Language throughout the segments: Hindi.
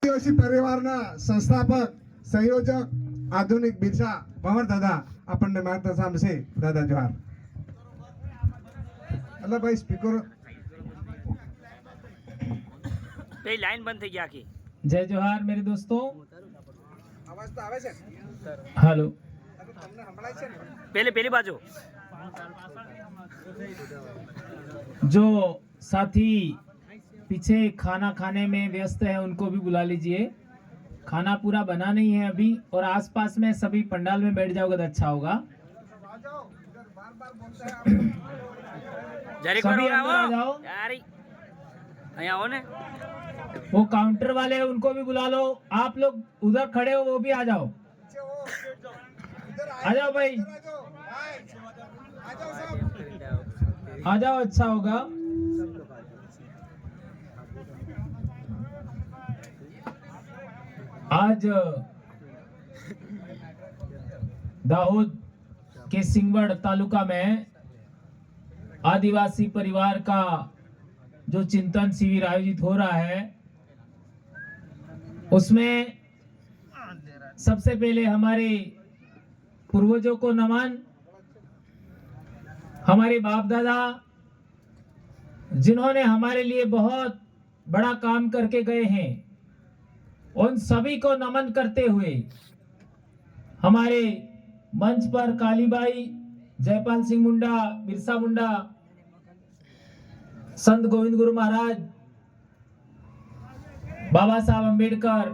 जोशी परिवाરના સંસ્થાપક સંયોજક આધુનિક બિરસા પવન દાદા આપણને માર્ગદર્શન સાંભળશે. દાદા જોહાર. અલ્લા ભાઈ સ્પીકર पे लाइन बंद થઈ ગઈ આખી. जय जोहार मेरे दोस्तों. અવાજ તો આવે છે? हेलो. તમને સંભળાય છે ને? પેલી બાજુ जो साथी पीछे खाना खाने में व्यस्त है उनको भी बुला लीजिए. खाना पूरा बना नहीं है अभी और आसपास में सभी पंडाल में बैठ जाओगे तो अच्छा होगा. जरी सभी करो अंदर आ जाओ. यार અહીંયા આવો ने. वो काउंटर वाले हैं उनको भी बुला लो. आप लोग उधर खड़े हो वो भी आ जाओ. आ जाओ भाई, आ जाओ, अच्छा होगा. आज दाहोद के सिंगवड़ तालुका में आदिवासी परिवार का जो चिंतन शिविर आयोजित हो रहा है उसमें सबसे पहले हमारे पूर्वजों को नमन. हमारे बाप दादा जिन्होंने हमारे लिए बहुत बड़ा काम करके गए हैं उन सभी को नमन करते हुए हमारे मंच पर कालीबाई, जयपाल सिंह मुंडा, बिरसा मुंडा, संत गोविंद गुरु महाराज, बाबा साहब अंबेडकर,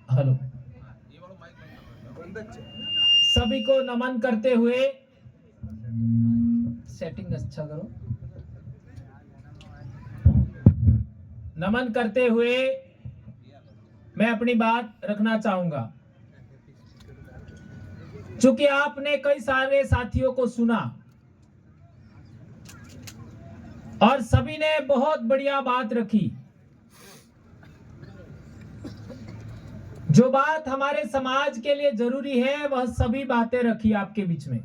हेलो, सभी को नमन करते हुए सेटिंग अच्छा करो. नमन करते हुए मैं अपनी बात रखना चाहूंगा. चूंकि आपने कई सारे साथियों को सुना और सभी ने बहुत बढ़िया बात रखी. जो बात हमारे समाज के लिए जरूरी है वह सभी बातें रखी आपके बीच में.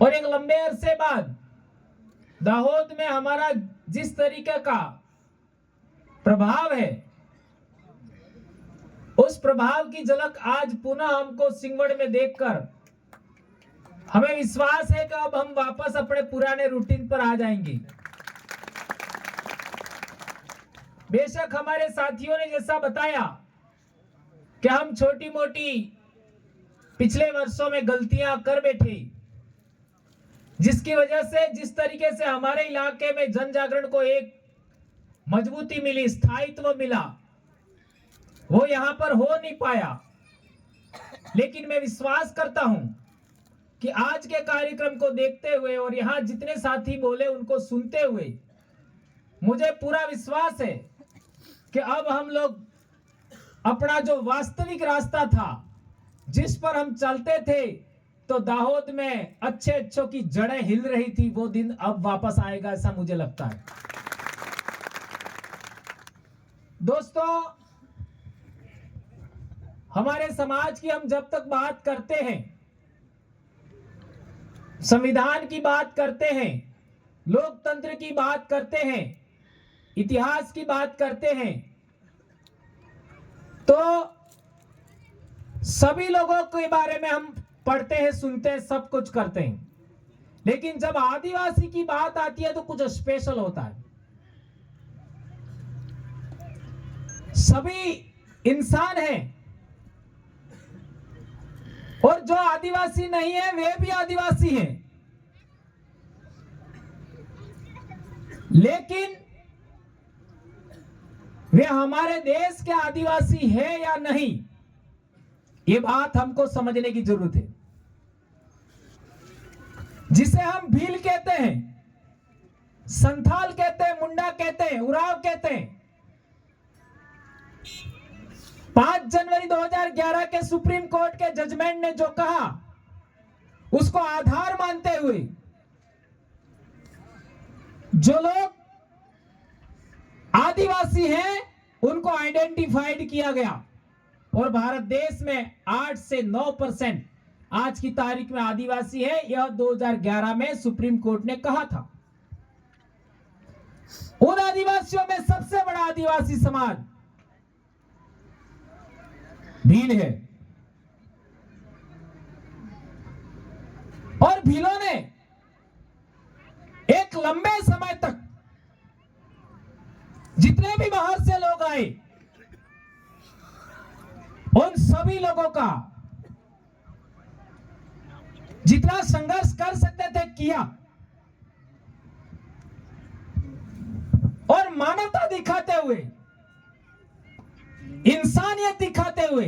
और एक लंबे अरसे बाद दाहोद में हमारा जिस तरीके का प्रभाव है उस प्रभाव की झलक आज पुनः हमको सिंगवड़ में देखकर हमें विश्वास है कि अब हम वापस अपने पुराने रूटीन पर आ जाएंगे. बेशक हमारे साथियों ने जैसा बताया कि हम छोटी मोटी पिछले वर्षों में गलतियां कर बैठे जिसकी वजह से जिस तरीके से हमारे इलाके में जन जागरण को एक मजबूती मिली, स्थायित्व मिला, वो यहां पर हो नहीं पाया. लेकिन मैं विश्वास करता हूं कि आज के कार्यक्रम को देखते हुए और यहां जितने साथी बोले उनको सुनते हुए मुझे पूरा विश्वास है कि अब हम लोग अपना जो वास्तविक रास्ता था जिस पर हम चलते थे तो दाहोद में अच्छे अच्छों की जड़ें हिल रही थी, वो दिन अब वापस आएगा ऐसा मुझे लगता है. दोस्तों, हमारे समाज की हम जब तक बात करते हैं, संविधान की बात करते हैं, लोकतंत्र की बात करते हैं, इतिहास की बात करते हैं, तो सभी लोगों के बारे में हम पढ़ते हैं, सुनते हैं, सब कुछ करते हैं. लेकिन जब आदिवासी की बात आती है तो कुछ स्पेशल होता है. सभी इंसान हैं और जो आदिवासी नहीं है वे भी आदिवासी हैं. लेकिन वे हमारे देश के आदिवासी है या नहीं, ये बात हमको समझने की जरूरत है. जिसे हम भील कहते हैं, संथाल कहते हैं, मुंडा कहते हैं, उराव कहते हैं, 5 जनवरी 2011 के सुप्रीम कोर्ट के जजमेंट ने जो कहा उसको आधार मानते हुए जो लोग आदिवासी हैं उनको आइडेंटिफाइड किया गया और भारत देश में 8 से 9% आज की तारीख में आदिवासी है. यह 2011 में सुप्रीम कोर्ट ने कहा था. उन आदिवासियों में सबसे बड़ा आदिवासी समाज भील है। और भीलों ने एक लंबे समय तक जितने भी बाहर से लोग आए उन सभी लोगों का जितना संघर्ष कर सकते थे किया, और मानवता दिखाते हुए, इंसानियत दिखाते हुए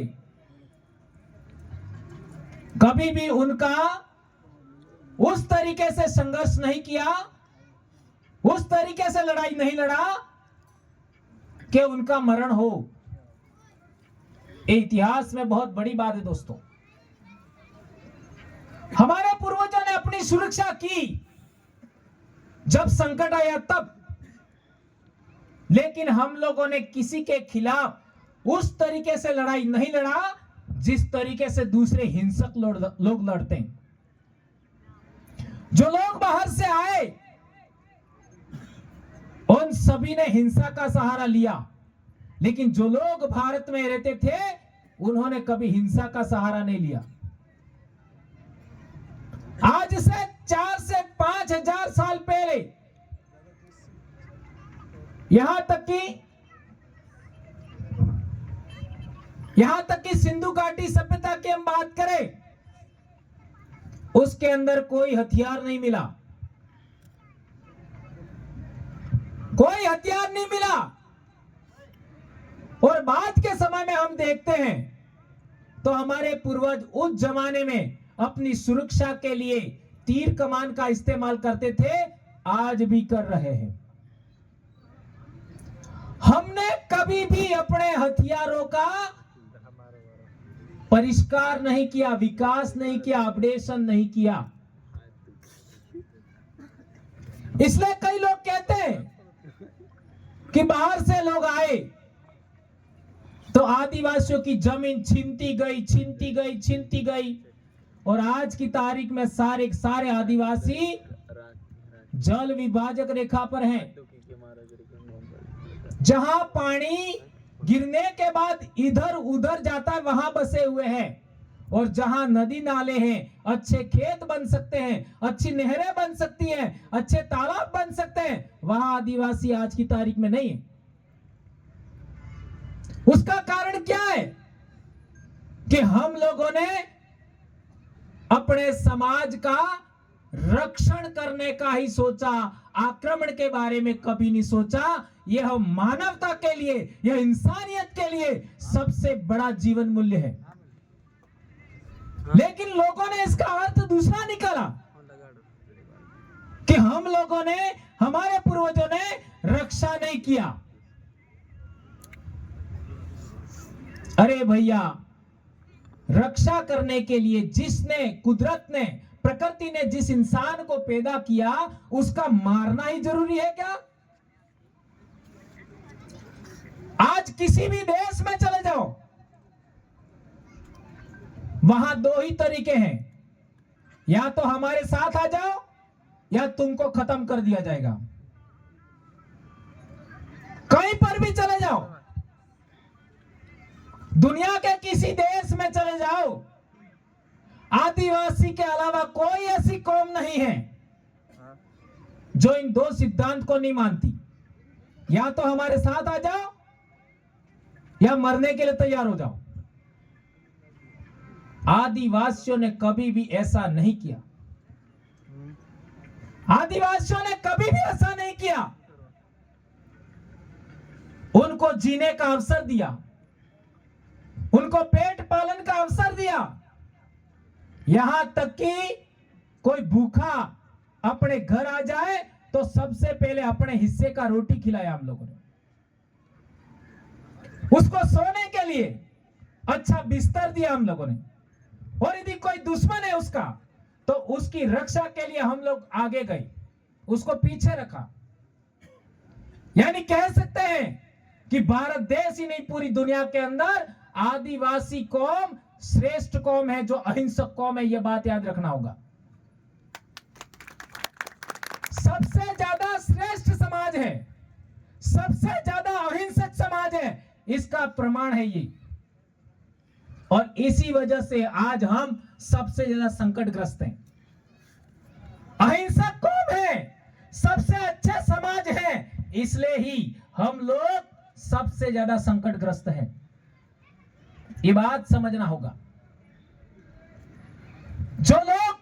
कभी भी उनका उस तरीके से संघर्ष नहीं किया, उस तरीके से लड़ाई नहीं लड़ा कि उनका मरण हो। इतिहास में बहुत बड़ी बात है दोस्तों। हमारे पूर्वजों ने अपनी सुरक्षा की जब संकट आया तब, लेकिन हम लोगों ने किसी के खिलाफ उस तरीके से लड़ाई नहीं लड़ा जिस तरीके से दूसरे हिंसक लोग लड़ते हैं। जो लोग बाहर से आए उन सभी ने हिंसा का सहारा लिया, लेकिन जो लोग भारत में रहते थे उन्होंने कभी हिंसा का सहारा नहीं लिया। आज से 4 से 5 हजार साल पहले, यहां तक कि सिंधु घाटी सभ्यता की हम बात करें, उसके अंदर कोई हथियार नहीं मिला, कोई हथियार नहीं मिला। और बाद के समय में हम देखते हैं तो हमारे पूर्वज उस जमाने में अपनी सुरक्षा के लिए तीर कमान का इस्तेमाल करते थे, आज भी कर रहे हैं। हमने कभी भी अपने हथियारों का परिष्कार नहीं किया, विकास नहीं किया, अपडेशन नहीं किया। इसलिए कई लोग कहते हैं कि बाहर से लोग आए तो आदिवासियों की जमीन छीनती गई, और आज की तारीख में सारे आदिवासी जल विभाजक रेखा पर हैं। जहां पानी गिरने के बाद इधर उधर जाता है वहां बसे हुए हैं, और जहां नदी नाले हैं, अच्छे खेत बन सकते हैं, अच्छी नहरें बन सकती हैं, अच्छे तालाब बन सकते हैं, वहां आदिवासी आज की तारीख में नहीं है। उसका कारण क्या है कि हम लोगों ने अपने समाज का रक्षण करने का ही सोचा, आक्रमण के बारे में कभी नहीं सोचा। यह मानवता के लिए, यह इंसानियत के लिए सबसे बड़ा जीवन मूल्य है। लेकिन लोगों ने इसका अर्थ दूसरा निकाला कि हम लोगों ने, हमारे पूर्वजों ने रक्षा नहीं किया। अरे भैया, रक्षा करने के लिए जिसने, कुदरत ने, प्रकृति ने जिस इंसान को पैदा किया उसका मारना ही जरूरी है क्या? आज किसी भी देश में चले जाओ, वहां 2 ही तरीके हैं, या तो हमारे साथ आ जाओ या तुमको खत्म कर दिया जाएगा। कहीं पर भी चले जाओ, दुनिया के किसी देश में चले जाओ, आदिवासी के अलावा कोई ऐसी कौम नहीं है जो इन 2 सिद्धांत को नहीं मानती। या तो हमारे साथ आ जाओ या मरने के लिए तैयार हो जाओ। आदिवासियों ने कभी भी ऐसा नहीं किया। आदिवासियों ने कभी भी ऐसा नहीं किया। उनको जीने का अवसर दिया, उनको पेट पालन का अवसर दिया। यहां तक कि कोई भूखा अपने घर आ जाए तो सबसे पहले अपने हिस्से का रोटी खिलाया हम लोगों ने। उसको सोने के लिए अच्छा बिस्तर दिया हम लोगों ने, और यदि कोई दुश्मन है उसका तो उसकी रक्षा के लिए हम लोग आगे गए, उसको पीछे रखा। यानी कह सकते हैं कि भारत देश ही नहीं, पूरी दुनिया के अंदर आदिवासी कौम श्रेष्ठ कौम है, जो अहिंसक कौम है। यह बात याद रखना होगा। सबसे ज्यादा श्रेष्ठ समाज है सबसे ज्यादा अहिंसक समाज है, इसका प्रमाण है ये। और इसी वजह से आज हम सबसे ज्यादा संकटग्रस्त हैं। अहिंसक कौन है, सबसे अच्छे समाज है, इसलिए ही हम लोग सबसे ज्यादा संकटग्रस्त हैं। ये बात समझना होगा। जो लोग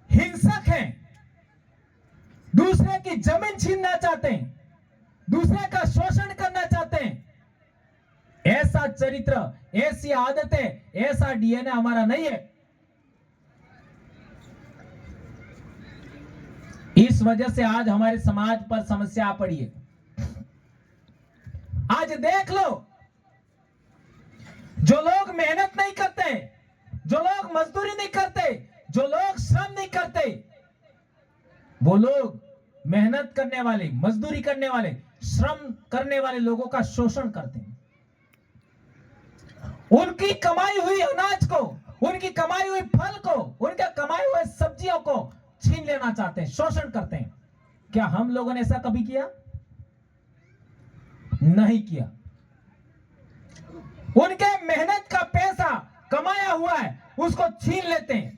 हिंसक हैं, दूसरे की जमीन छीनना चाहते हैं, दूसरे का शोषण करना चाहते हैं, ऐसा चरित्र, ऐसी आदतें, ऐसा डीएनए हमारा नहीं है। इस वजह से आज हमारे समाज पर समस्या आ पड़ी है। आज देख लो, जो लोग मेहनत नहीं करते, जो लोग मजदूरी नहीं करते, जो लोग श्रम नहीं करते, वो लोग मेहनत करने वाले, मजदूरी करने वाले, श्रम करने वाले लोगों का शोषण करते हैं। उनकी कमाई हुई अनाज को, उनकी कमाई हुई फल को, उनके कमाई हुए सब्जियों को छीन लेना चाहते हैं, शोषण करते हैं। क्या हम लोगों ने ऐसा कभी किया? नहीं किया। उनके मेहनत का पैसा कमाया हुआ है, उसको छीन लेते हैं।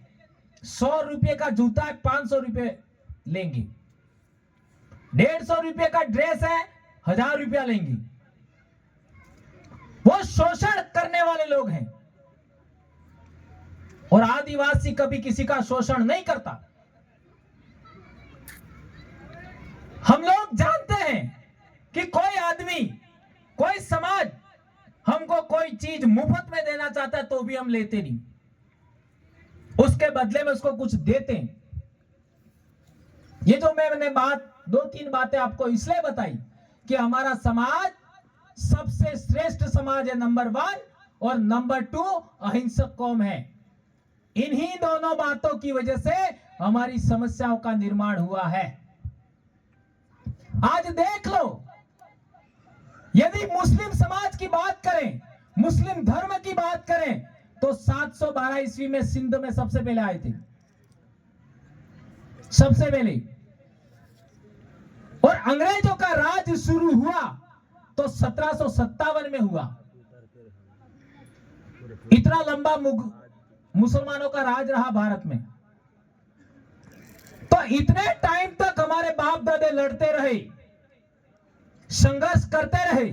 100 रुपए का जूता है, 500 रुपए लेंगे। 150 रुपए का ड्रेस है, 1000 रुपया लेंगे। वो शोषण करने वाले लोग हैं। और आदिवासी कभी किसी का शोषण नहीं करता। हम लोग जानते हैं कि कोई आदमी, कोई समाज हमको कोई चीज मुफ्त में देना चाहता है तो भी हम लेते नहीं, उसके बदले में उसको कुछ देते हैं। ये जो मैंने दो तीन बातें आपको इसलिए बताई कि हमारा समाज सबसे श्रेष्ठ समाज है, नंबर 1, और नंबर 2 अहिंसक कौम है। इन्हीं दोनों बातों की वजह से हमारी समस्याओं का निर्माण हुआ है। आज देख लो, यदि मुस्लिम समाज की बात करें, मुस्लिम धर्म की बात करें, तो 712 ईस्वी में सिंध में सबसे पहले आए थे, सबसे पहले। और अंग्रेजों का राज शुरू हुआ तो 1757 में हुआ। इतना लंबा मुसलमानों का राज रहा भारत में। तो इतने टाइम तक हमारे बाप दादे लड़ते रहे, संघर्ष करते रहे,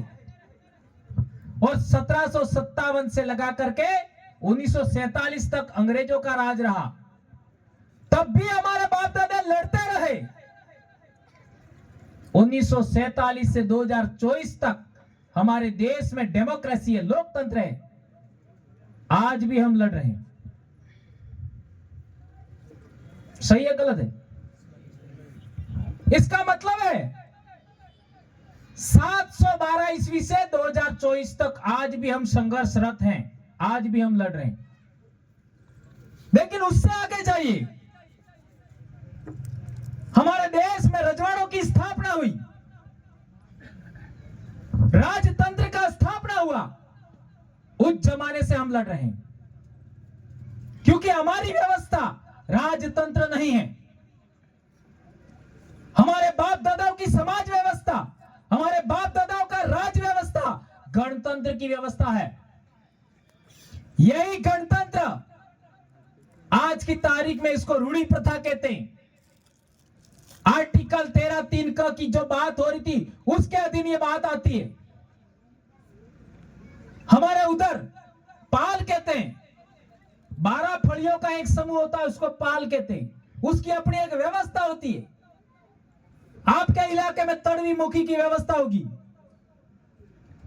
और 1757 से लगा करके 1947 तक अंग्रेजों का राज रहा। तब भी हमारे बाप दादा लड़ते रहे। 1947 से 2024 तक हमारे देश में डेमोक्रेसी है, लोकतंत्र है। आज भी हम लड़ रहे हैं। सही है गलत है? इसका मतलब है 712 ईस्वी से 2024 तक आज भी हम संघर्षरत हैं, आज भी हम लड़ रहे हैं। लेकिन उससे आगे जाइए, हमारे देश में रजवाड़ों की स्थापना हुई, राजतंत्र का स्थापना हुआ। उस जमाने से हम लड़ रहे हैं, क्योंकि हमारी व्यवस्था राजतंत्र नहीं है। हमारे बाप दादाओं की समाज व्यवस्था, हमारे बाप दादाओं का राज व्यवस्था गणतंत्र की व्यवस्था है। यही गणतंत्र आज की तारीख में इसको रूढ़ी प्रथा कहते हैं। आर्टिकल 13(3) क की जो बात हो रही थी, उसके अधीन ये बात आती है। हमारे उधर पाल कहते हैं, 12 फड़ियों का एक समूह होता है, उसको पाल कहते हैं। उसकी अपनी एक व्यवस्था होती है। आपके इलाके में तड़वी मुखी की व्यवस्था होगी,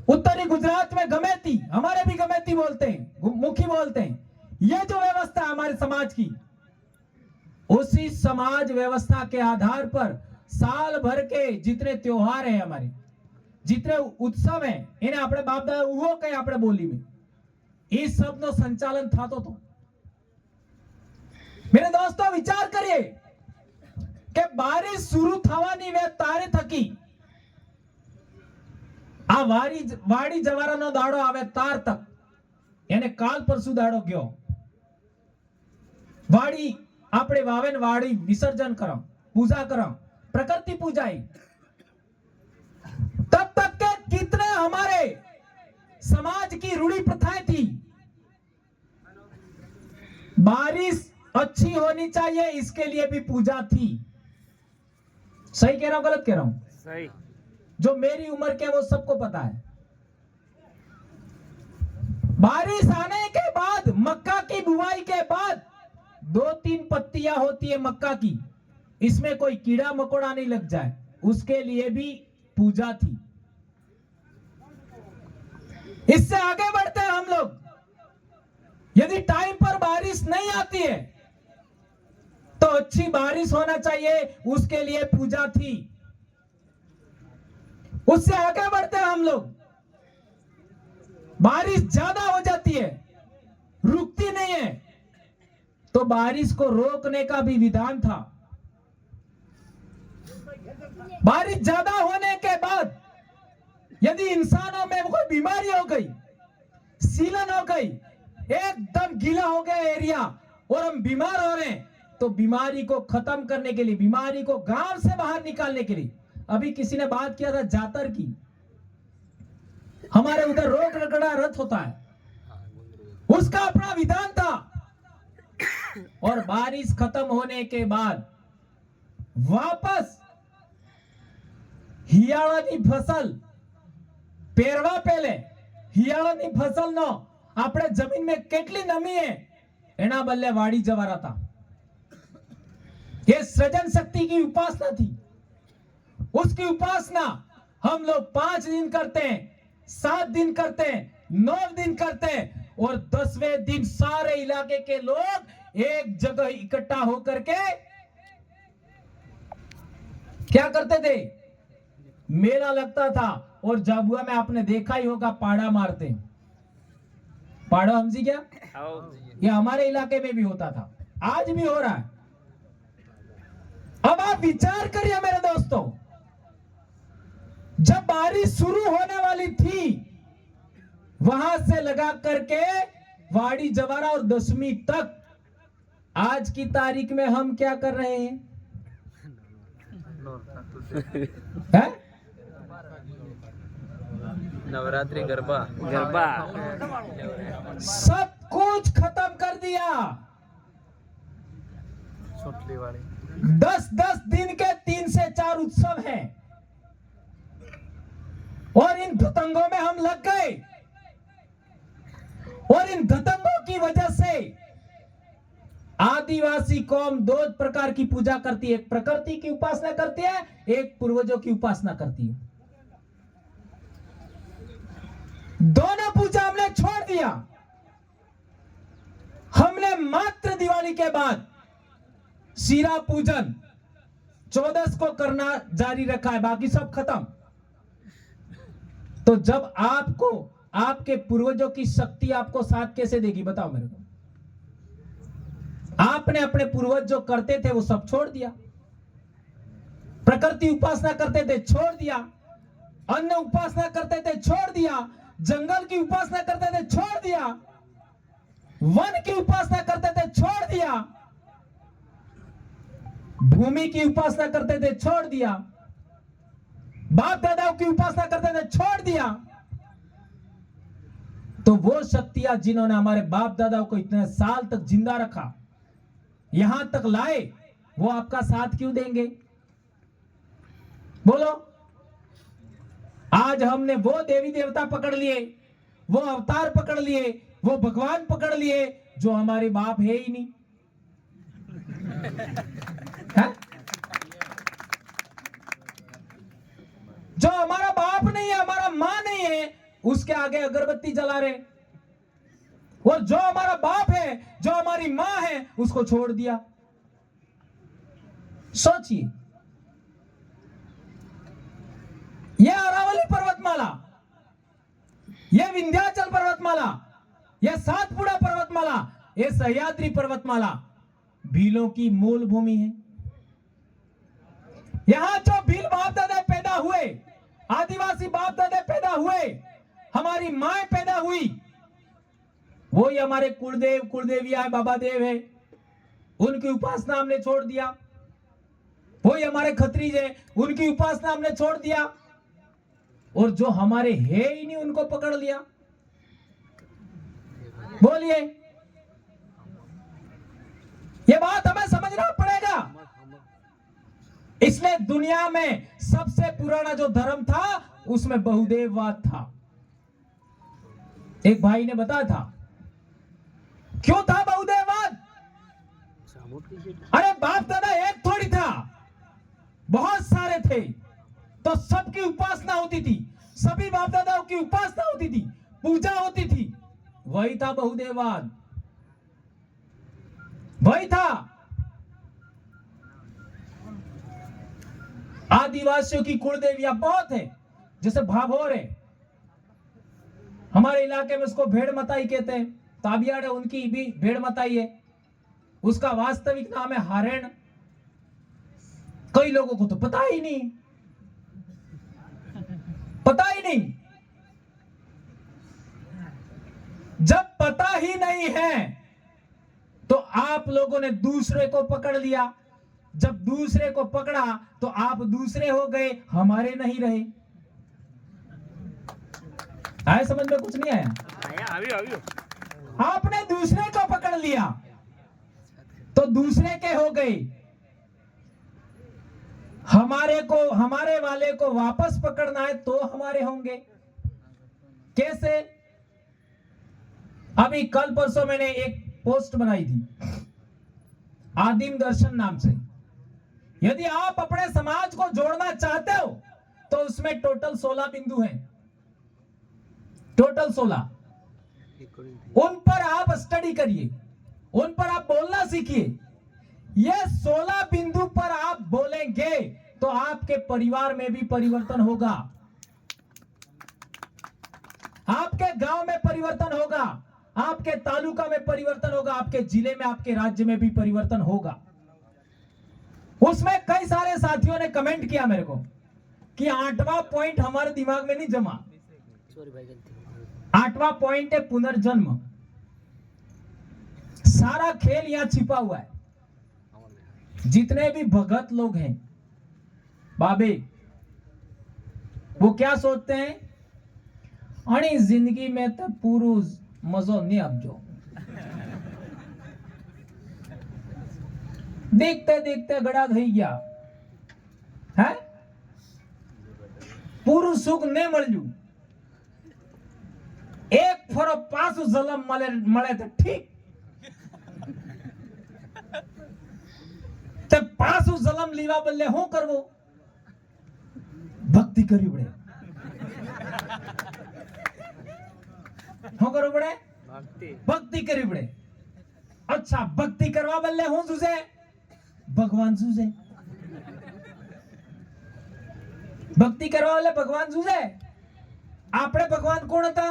उत्तरी गुजरात में गमेती, हमारे भी गमेती बोलते हैं, मुखी बोलते हैं। यह जो व्यवस्था है हमारे समाज की, उसी समाज व्यवस्था के आधार पर साल भर के जितने त्योहार हैं, हमारे जितने उत्सव हैं, इन्हें अपने बाप दादा उहो कहे अपने बोली में, इस सब नो संचालन था तो मेरे दोस्तों विचार करिए કે બારિશ શરૂ થવાની વે તારે થકી આ વાડી જવારાનો દાડો આવે તાર તક એને કાલ પરસુ દાડો ગયો વાડી આપણે વાવેન વાડી વિસર્જન કરો, પૂજા કરો, પ્રકૃતિ પૂજાઈ। की रूढ़ी प्रथाएं थी। बारिश अच्छी होनी चाहिए, इसके लिए भी पूजा थी। सही कह रहा हूं, गलत कह रहा हूं? सही। जो मेरी उम्र के वो सबको पता है। बारिश आने के बाद, मक्का की बुआई के बाद 2-3 पत्तियां होती है मक्का की, इसमें कोई कीड़ा मकोड़ा नहीं लग जाए, उसके लिए भी पूजा थी। इससे आगे बढ़ते हैं हम लोग। यदि टाइम पर बारिश नहीं आती है तो अच्छी बारिश होना चाहिए, उसके लिए पूजा थी। उससे आगे बढ़ते हैं हम लोग। बारिश ज्यादा हो जाती है, रुकती नहीं है, तो बारिश को रोकने का भी विधान था। बारिश ज्यादा होने के बाद यदि इंसानों में कोई बीमारी हो गई, सीलन हो गई, एकदम गीला हो गया एरिया और हम बीमार हो रहे हैं, तो बीमारी को खत्म करने के लिए, बीमारी को गांव से बाहर निकालने के लिए, अभी किसी ने बात किया था जातर की, हमारे उधर रोक रगड़ा रथ होता है, उसका अपना विधान था। और बारिश खत्म होने के बाद वापस हियाळानी फसल पेरवा पहले हियाळानी फसल नो આપણે જમીન में કેટલી નમી है એના બદલે વાડી જવારા था। ये सृजन शक्ति की उपासना थी। उसकी उपासना हम लोग 5 दिन करते हैं, 7 दिन करते हैं, 9 दिन करते हैं, और 10वें दिन सारे इलाके के लोग एक जगह इकट्ठा होकर के क्या करते थे? मेला लगता था। और झाबुआ में आपने देखा ही होगा पाड़ा मारते, पाड़ा हमजी क्या, ये हमारे इलाके में भी होता था, आज भी हो रहा है। अब आप विचार करिए मेरे दोस्तों, जब बारिश शुरू होने वाली थी, वहां से लगा करके वाड़ी जवारा और 10वीं तक, आज की तारीख में हम क्या कर रहे हैं? है? नवरात्रि गरबा गरबा सब कुछ खत्म कर दिया। 10-10 दिन के 3 से 4 उत्सव हैं, और इन धतंगों में हम लग गए, और इन धतंगों की वजह से आदिवासी कौम 2 प्रकार की पूजा करती है, एक प्रकृति की उपासना करती है, एक पूर्वजों की उपासना करती है। दोनों पूजा हमने छोड़ दिया। हमने मात्र दिवाली के बाद शीरा पूजन 14 को करना जारी रखा है, बाकी सब खत्म। तो जब आपको आपके पूर्वजों की शक्ति आपको साथ कैसे देगी, बताओ मेरे को? आपने अपने पूर्वज जो करते थे वो सब छोड़ दिया, प्रकृति उपासना करते थे छोड़ दिया, अन्न उपासना करते थे छोड़ दिया, जंगल की उपासना करते थे छोड़ दिया, वन की उपासना करते थे छोड़ दिया, भूमि की उपासना करते थे छोड़ दिया, बाप दादाओं की उपासना करते थे छोड़ दिया। तो वो शक्तियां जिन्होंने हमारे बाप दादाओं को इतने साल तक जिंदा रखा, यहां तक लाए, वो आपका साथ क्यों देंगे? बोलो। आज हमने वो देवी देवता पकड़ लिए, वो अवतार पकड़ लिए, वो भगवान पकड़ लिए जो हमारे बाप है ही नहीं। है? जो हमारा बाप नहीं है, हमारा मां नहीं है, उसके आगे अगरबत्ती जला रहे, और जो हमारा बाप है, जो हमारी मां है, उसको छोड़ दिया। सोचिए, यह अरावली पर्वतमाला, यह विंध्याचल पर्वतमाला, यह सातपुड़ा पर्वतमाला, यह सह्याद्री पर्वतमाला भीलों की मूल भूमि है। यहां जो भील बाप दादा पैदा हुए, आदिवासी बाप दादा पैदा हुए, हमारी माए पैदा हुई, वो ही हमारे कुलदेव कुलदेविया है, बाबा देव है, उनकी उपासना हमने छोड़ दिया। वो ही हमारे खत्रीज है, उनकी उपासना हमने छोड़ दिया, और जो हमारे है ही नहीं उनको पकड़ लिया। बोलिए, ये बात हमें समझना पड़ेगा। इसलिए दुनिया में सबसे पुराना जो धर्म था उसमें बहुदेववाद था। एक भाई ने बताया था क्यों था बहुदेववाद। अरे बाप दादा एक थोड़ी था, बहुत सारे थे, तो सबकी उपासना होती थी, सभी बाप दादाओं की उपासना होती थी, पूजा होती थी। वही था बहुदेववाद, वही था। आदिवासियों की कुलदेवियां बहुत है, जैसे भाभोर है, हमारे इलाके में उसको भेड़ मताई कहते हैं। ताबियाड़ है, उनकी भी भेड़ मताई है, उसका वास्तविक नाम है हारेण। कई लोगों को तो पता ही नहीं, पता ही नहीं। जब पता ही नहीं है तो आप लोगों ने दूसरे को पकड़ लिया, जब दूसरे को पकड़ा तो आप दूसरे हो गए, हमारे नहीं रहे। आए समझ में? कुछ नहीं आया? आपने दूसरे को पकड़ लिया तो दूसरे के हो गए, हमारे वाले को वापस पकड़ना है तो हमारे होंगे। कैसे? अभी कल परसों मैंने एक पोस्ट बनाई थी आदिम दर्शन नाम से। यदि आप अपने समाज को जोड़ना चाहते हो तो उसमें टोटल 16 बिंदु हैं, टोटल 16। उन पर आप स्टडी करिए, उन पर आप बोलना सीखिए। ये 16 बिंदु पर आप बोलेंगे तो आपके परिवार में भी परिवर्तन होगा, आपके गांव में परिवर्तन होगा, आपके तालुका में परिवर्तन होगा, आपके जिले में, आपके राज्य में भी परिवर्तन होगा। उसमें कई सारे साथियों ने कमेंट किया मेरे को कि 8वां पॉइंट हमारे दिमाग में नहीं जमा। 8वां पॉइंट है पुनर्जन्म। सारा खेल यहां छिपा हुआ है। जितने भी भगत लोग हैं बाबे, वो क्या सोचते हैं, अणी जिंदगी में तो पूरू मजो नहीं आपजो, देखते देखते गड़ा થઈ ગયા है, पूरू सुख नहीं મળ્યું, एक फरो पासु जलम મળે तो ठीक, ते पासु जलम लीवा बदले હું કરવો? भक्ति करवी પડે। હું કરવું પડે? भक्ति करवी પડે। अच्छा, भक्ति करवा बदले હું જુજે? भगवान जूझे। भक्ति करवा वाले भगवान जूझे। आपने भगवान कौन था?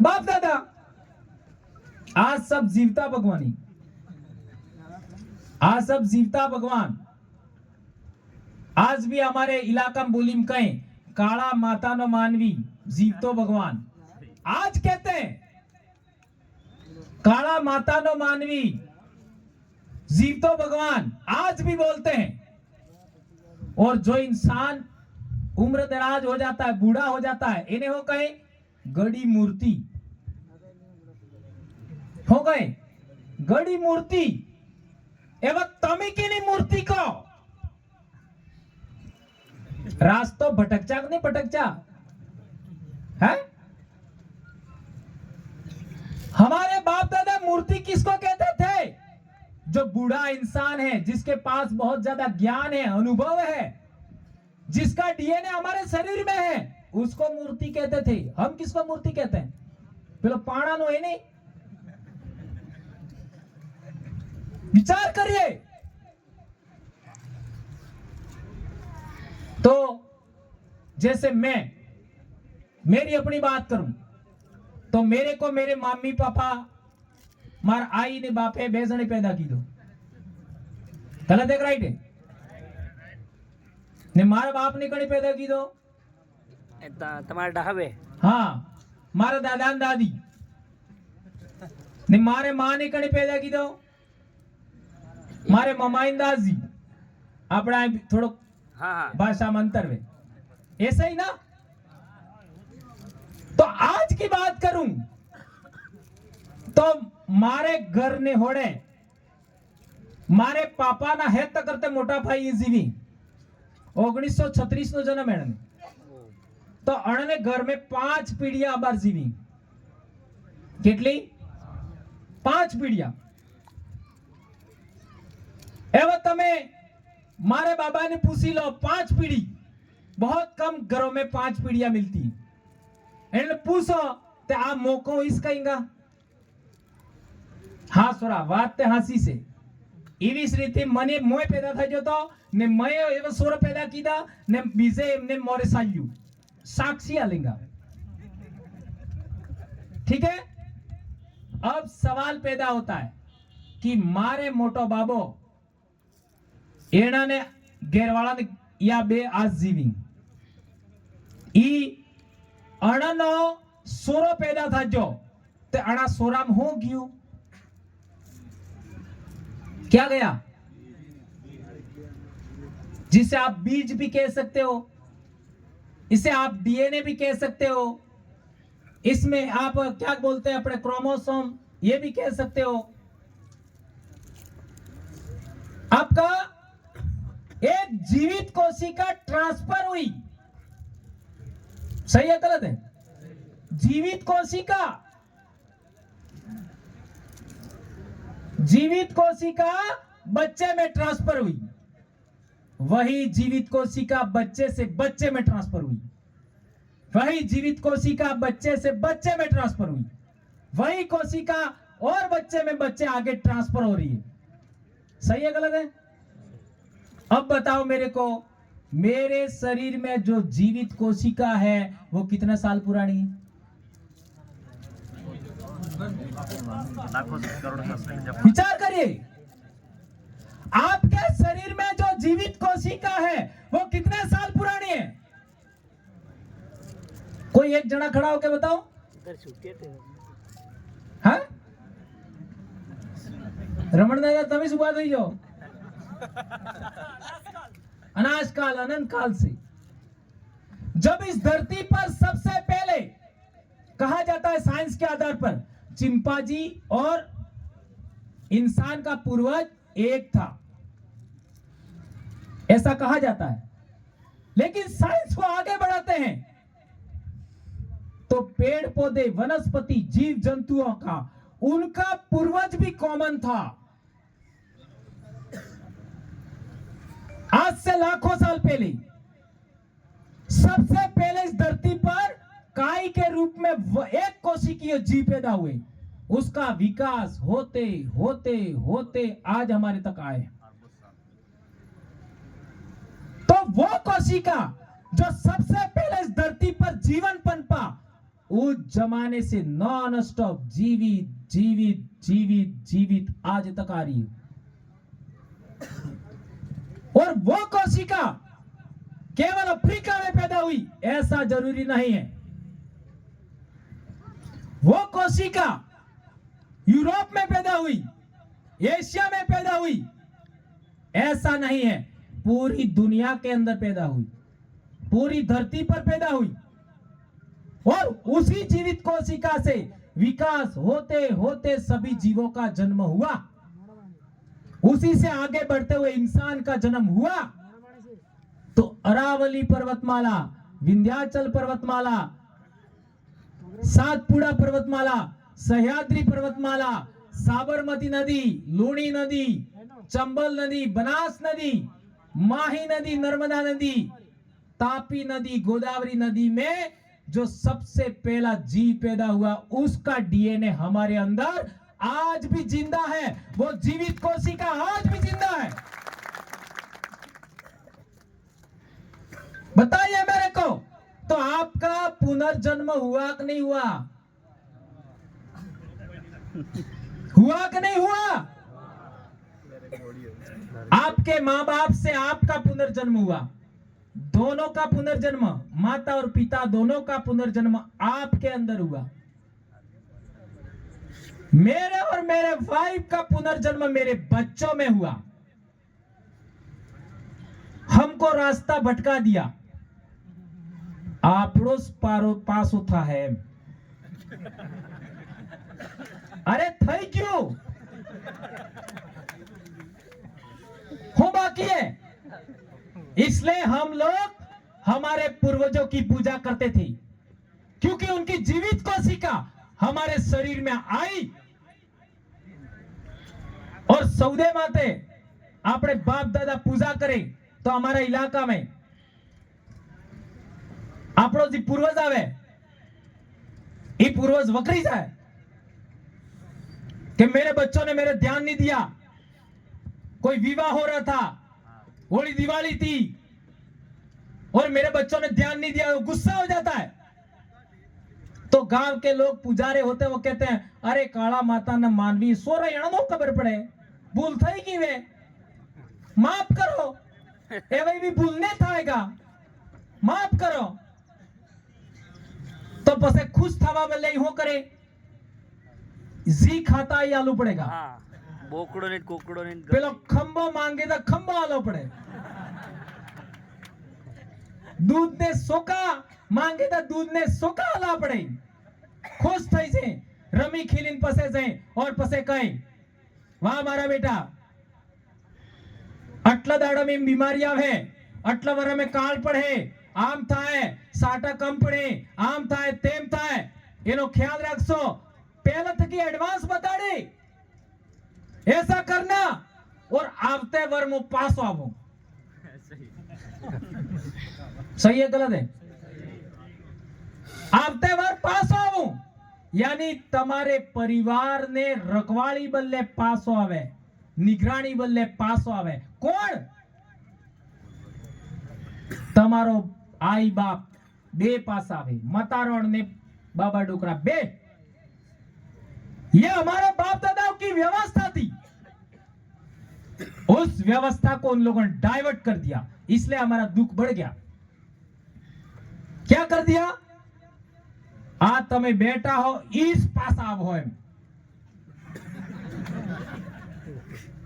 बाप दादा। आज सब जीवता भगवानी, आज सब जीवता भगवान। आज भी हमारे इलाका में बोली में कहें काला माता नो मानवी जीवतो भगवान। आज कहते हैं काला माता नो मानवी जीवतो भगवान, आज भी बोलते हैं। और जो इंसान उम्र दराज हो जाता है, बूढ़ा हो जाता है, इन्हें हो गए गड़ी मूर्ति, हो गए गड़ी मूर्ति एवं तमिकी मूर्ति को रास्तो भटकचा नहीं भटकचा है। हमारे बाप दादा मूर्ति किसको कहते थे? जो बूढ़ा इंसान है, जिसके पास बहुत ज्यादा ज्ञान है, अनुभव है, जिसका डीएनए हमारे शरीर में है, उसको मूर्ति कहते थे। हम किसको मूर्ति कहते हैं? पेलो पाणा नो है नहीं। विचार करिए। तो जैसे मैं मेरी अपनी बात करूं तो मेरे को मेरे मम्मी पापा, मार आई ने बापे બે જણે पैदा की दो, गलत है राइट है? ने मारे बाप ने कड़ी पैदा की दो, તમારા ડાહવે। हाँ, मारे दादा ने दादी ने मारे माँ ने कड़ी पैदा की दो, मारे ममाई दादी। अपना थोड़ो हाँ भाषा में अंतर है, ऐसा ही ना। तो आज की बात करूं તો મારે ઘર ને હોડે મારે પાપાના હેત કરતે મોટા ભાઈ જીવી 1936 નો જન્મ એણે તો અણને ઘર में 5 પીઢિયા અબાર જીવી કેટલી 5 પીઢિયા એવા તમે मारे बाबा ने पूछी लो 5 पीढ़ी बहुत कम घरों में 5 पीढ़ियां मिलती એટલે પૂછો તે આ મોકો ઈસ કહીંગા હા સોરા વાત તે હાસી છે એવી જ રીતે મને મોય પેદા થઈ ગયો તો ને મય એવો સોર પેદા કીધા ને બીજે એમને મોરે સાલ્યું સાક્ષી આલેંગા ठीक है अब सवाल पैदा होता है कि मारे मोटो बाबो एणाने घेरवाळाने या बे आज जीवी ई अणनो सोरो पैदा थाजो ते अणा सोराम हो गयो क्या गया जिसे आप बीज भी कह सकते हो इसे आप डीएनए भी कह सकते हो इसमें आप क्या बोलते हैं अपने क्रोमोसोम ये भी कह सकते हो आपका एक जीवित कोशिका ट्रांसफर हुई सही है गलत है जीवित कोशिका बच्चे में ट्रांसफर हुई वही जीवित कोशिका बच्चे से बच्चे में ट्रांसफर हुई वही जीवित कोशिका बच्चे से बच्चे में ट्रांसफर हुई वही कोशिका और बच्चे में बच्चे आगे ट्रांसफर हो रही है सही है गलत है अब बताओ मेरे को मेरे शरीर में जो जीवित कोशिका है वो कितने साल पुरानी है विचार करिए आपके शरीर में जो जीवित कोशिका है वो कितने साल पुरानी है कोई एक जना खड़ा होकर बताओ हाँ रमण दादा तभी सुबह थी जो अनाज काल अनंत काल से जब इस धरती पर सबसे पहले कहा जाता है साइंस के आधार पर चिंपांजी और इंसान का पूर्वज एक था ऐसा कहा जाता है लेकिन साइंस को आगे बढ़ाते हैं तो पेड़ पौधे वनस्पति जीव जंतुओं का उनका पूर्वज भी कॉमन था आज से लाखों साल पहले सबसे पहले इस धरती पर काई के रूप में एक कोशिकीय जीव पैदा हुए उसका विकास होते होते होते आज हमारे तक आए तो वो कोशिका जो सबसे पहले इस धरती पर जीवन पनपा उस जमाने से नॉन स्टॉप जीवित जीवित जीवित जीवित आज तक आ रही है और वो कोशिका केवल अफ्रीका में पैदा हुई ऐसा जरूरी नहीं है वो कोशिका यूरोप में पैदा हुई एशिया में पैदा हुई ऐसा नहीं है पूरी दुनिया के अंदर पैदा हुई पूरी धरती पर पैदा हुई और उसी जीवित कोशिका से विकास होते होते सभी जीवों का जन्म हुआ उसी से आगे बढ़ते हुए इंसान का जन्म हुआ तो अरावली पर्वतमाला विंध्याचल पर्वतमाला सातपुड़ा पर्वतमाला सह्याद्री पर्वतमाला साबरमती नदी लूणी नदी चंबल नदी बनास नदी माही नदी नर्मदा नदी तापी नदी गोदावरी नदी में जो सबसे पहला जीव पैदा हुआ उसका डीएनए हमारे अंदर आज भी जिंदा है वो जीवित कोशिका आज भी जिंदा है बताइए मेरे को तो आपका पुनर्जन्म हुआ कि नहीं हुआ हुआ कि नहीं हुआ आपके माँ बाप से आपका पुनर्जन्म हुआ दोनों का पुनर्जन्म माता और पिता दोनों का पुनर्जन्म आपके अंदर हुआ मेरे और मेरे वाइफ का पुनर्जन्म मेरे बच्चों में हुआ हमको रास्ता भटका दिया आपड़ोस पारो पास होता है अरे થઈ ગયું हो बाकी है। इसलिए हम लोग हमारे पूर्वजों की पूजा करते थे, क्योंकि उनकी जीवित कोशिका हमारे शरीर में आई और सौदे माते આપણે બાપ દાદા પૂજા કરે તો અમારા ઇલાકા में આપણો જે પૂર્વજ આવે ये पूर्वज वक्री जाए कि मेरे बच्चों ने मेरे ध्यान नहीं दिया, कोई विवाह हो रहा था, होली दिवाली थी और मेरे बच्चों ने ध्यान नहीं दिया, वो गुस्सा हो जाता है। तो गांव के लोग पुजारी होते वो कहते हैं अरे काला माता ने मानवी सो रहे नो खबर पड़े, भूल थई की वे, माफ करो, एवं भी भूल नहीं थाएगा, माफ करो। तो पसे खुश थवा बदले हो करे जी खाता ही आलू पड़ेगा। હા બોકડો ને કોકડો ને પેલો ખંભો માંગે તો ખંભો આલો પડે, दूध ने सोका मांगे तो दूध ने सोका आला पड़े। खुश થઈ છે, રમી ખીલીન પસે છે और પસે કઈ વાહ મારા બેટા આટલા દાડા में बीमारी આવે, આટલા વર में કાળ પડે, આમ થાય, સાટા કમ પડે, આમ થાય, તેમ થાય, એનો ખ્યાલ રાખશો। पहले थकी एडवांस बताड़े ऐसा करना और आवते वर मु पास आवो। सही है गलत है? आवते वर पास आवो यानी તમારે परिवार ने रखवाड़ी बदले पासो आवे, निगरानी बदले पासो आवे। कोण? તમારો आई बाप बे पास आवे, मतारोण ने बाबा डोकरा बे। ये हमारे बाप दादाओं की व्यवस्था थी, उस व्यवस्था को उन लोगों ने डाइवर्ट कर दिया, इसलिए हमारा दुख बढ़ गया। क्या कर दिया? आ तमे बेटा हो इस पास आव हो एम,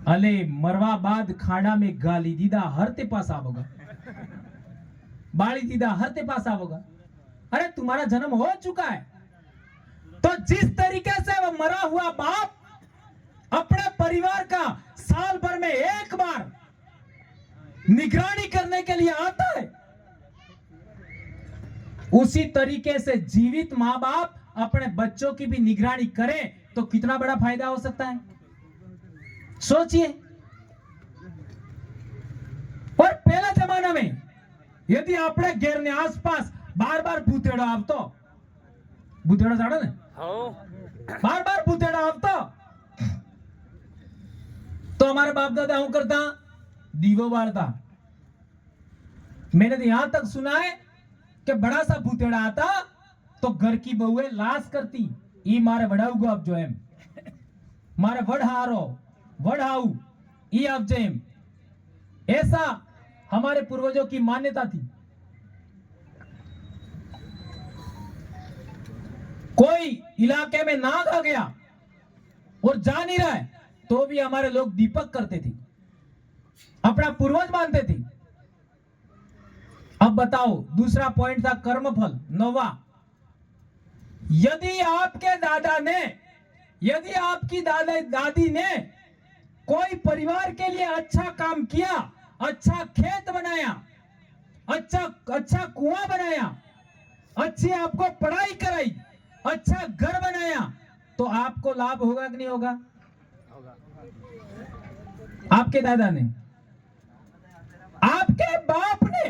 अले मरवा बाद खाड़ा में गाली दीदा हरते पास आवोगा, बाली दीदा हरते पास आवोगा। अरे तुम्हारा जन्म हो चुका है, तो जिस तरीके से वो मरा हुआ बाप अपने परिवार का साल भर में एक बार निगरानी करने के लिए आता है, उसी तरीके से जीवित माँ बाप अपने बच्चों की भी निगरानी करें तो कितना बड़ा फायदा हो सकता है, सोचिए। और पहला जमाना में यदि अपने घेर ने आसपास बार बार भूतेड़ो आवतो, भूतेड़ो जानो ने હો बार बार भूतेड़ा आवतो, तो हमारे बाप दादा हूं करता दीवो बारता। मैंने तो यहां तक सुना है कि बड़ा सा भूतेड़ा आता तो घर की बहुएं लाश करती, ई मारे वड़ाऊ गो आप जो एम, मारे वड़हारो वड़ाऊ ई आप जो एम। ऐसा हमारे पूर्वजों की मान्यता थी। कोई इलाके में नाग आ गया और जा नहीं रहा है तो भी हमारे लोग दीपक करते थे, अपना पूर्वज मानते थे। अब बताओ दूसरा पॉइंट था कर्मफल, 9वां। यदि आपके दादा ने, यदि आपकी दादी ने कोई परिवार के लिए अच्छा काम किया, अच्छा खेत बनाया, अच्छा कुआं बनाया, अच्छी आपको पढ़ाई कराई, अच्छा घर बनाया, तो आपको लाभ होगा कि नहीं होगा? आपके दादा ने, आपके बाप ने,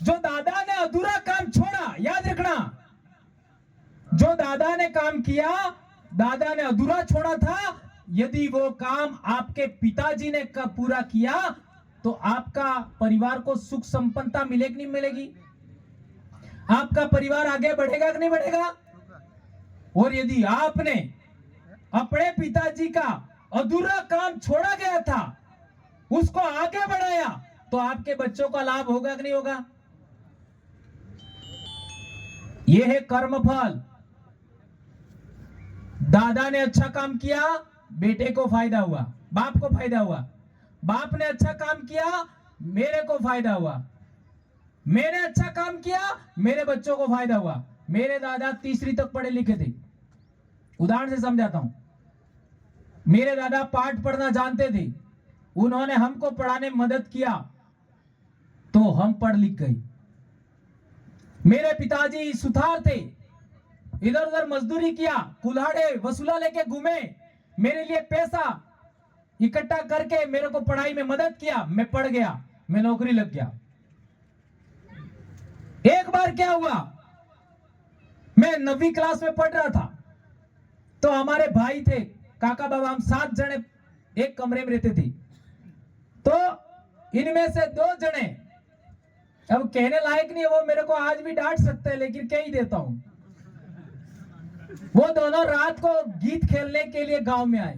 जो दादा ने अधूरा काम छोड़ा, याद रखना, जो दादा ने काम किया, दादा ने अधूरा छोड़ा था, यदि वो काम आपके पिताजी ने पूरा किया तो आपका परिवार को सुख संपन्नता मिलेगी नहीं मिलेगी? आपका परिवार आगे बढ़ेगा कि नहीं बढ़ेगा? और यदि आपने अपने पिताजी का अधूरा काम छोड़ा गया था उसको आगे बढ़ाया तो आपके बच्चों का लाभ होगा कि नहीं होगा? यह है कर्मफल। दादा ने अच्छा काम किया, बेटे को फायदा हुआ, बाप को फायदा हुआ। बाप ने अच्छा काम किया, मेरे को फायदा हुआ। मैंने अच्छा काम किया, मेरे बच्चों को फायदा हुआ। मेरे दादा तीसरी तक पढ़े लिखे थे। उदाहरण से समझाता हूं। मेरे दादा पाठ पढ़ना जानते थे, उन्होंने हमको पढ़ाने में मदद किया तो हम पढ़ लिख गए। मेरे पिताजी सुथार थे, इधर उधर मजदूरी किया, कुल्हाड़े वसूला लेके घूमे, मेरे लिए पैसा इकट्ठा करके मेरे को पढ़ाई में मदद किया। मैं पढ़ गया, मैं नौकरी लग गया। एक बार क्या हुआ, मैं 9वीं क्लास में पढ़ रहा था तो हमारे भाई थे, काका बाबा, हम 7 जने एक कमरे में रहते थे। तो इनमें से 2 जने, अब कहने लायक नहीं है, वो मेरे को आज भी डांट सकते हैं लेकिन कह ही देता हूं। वो दोनों रात को गीत खेलने के लिए गांव में आए,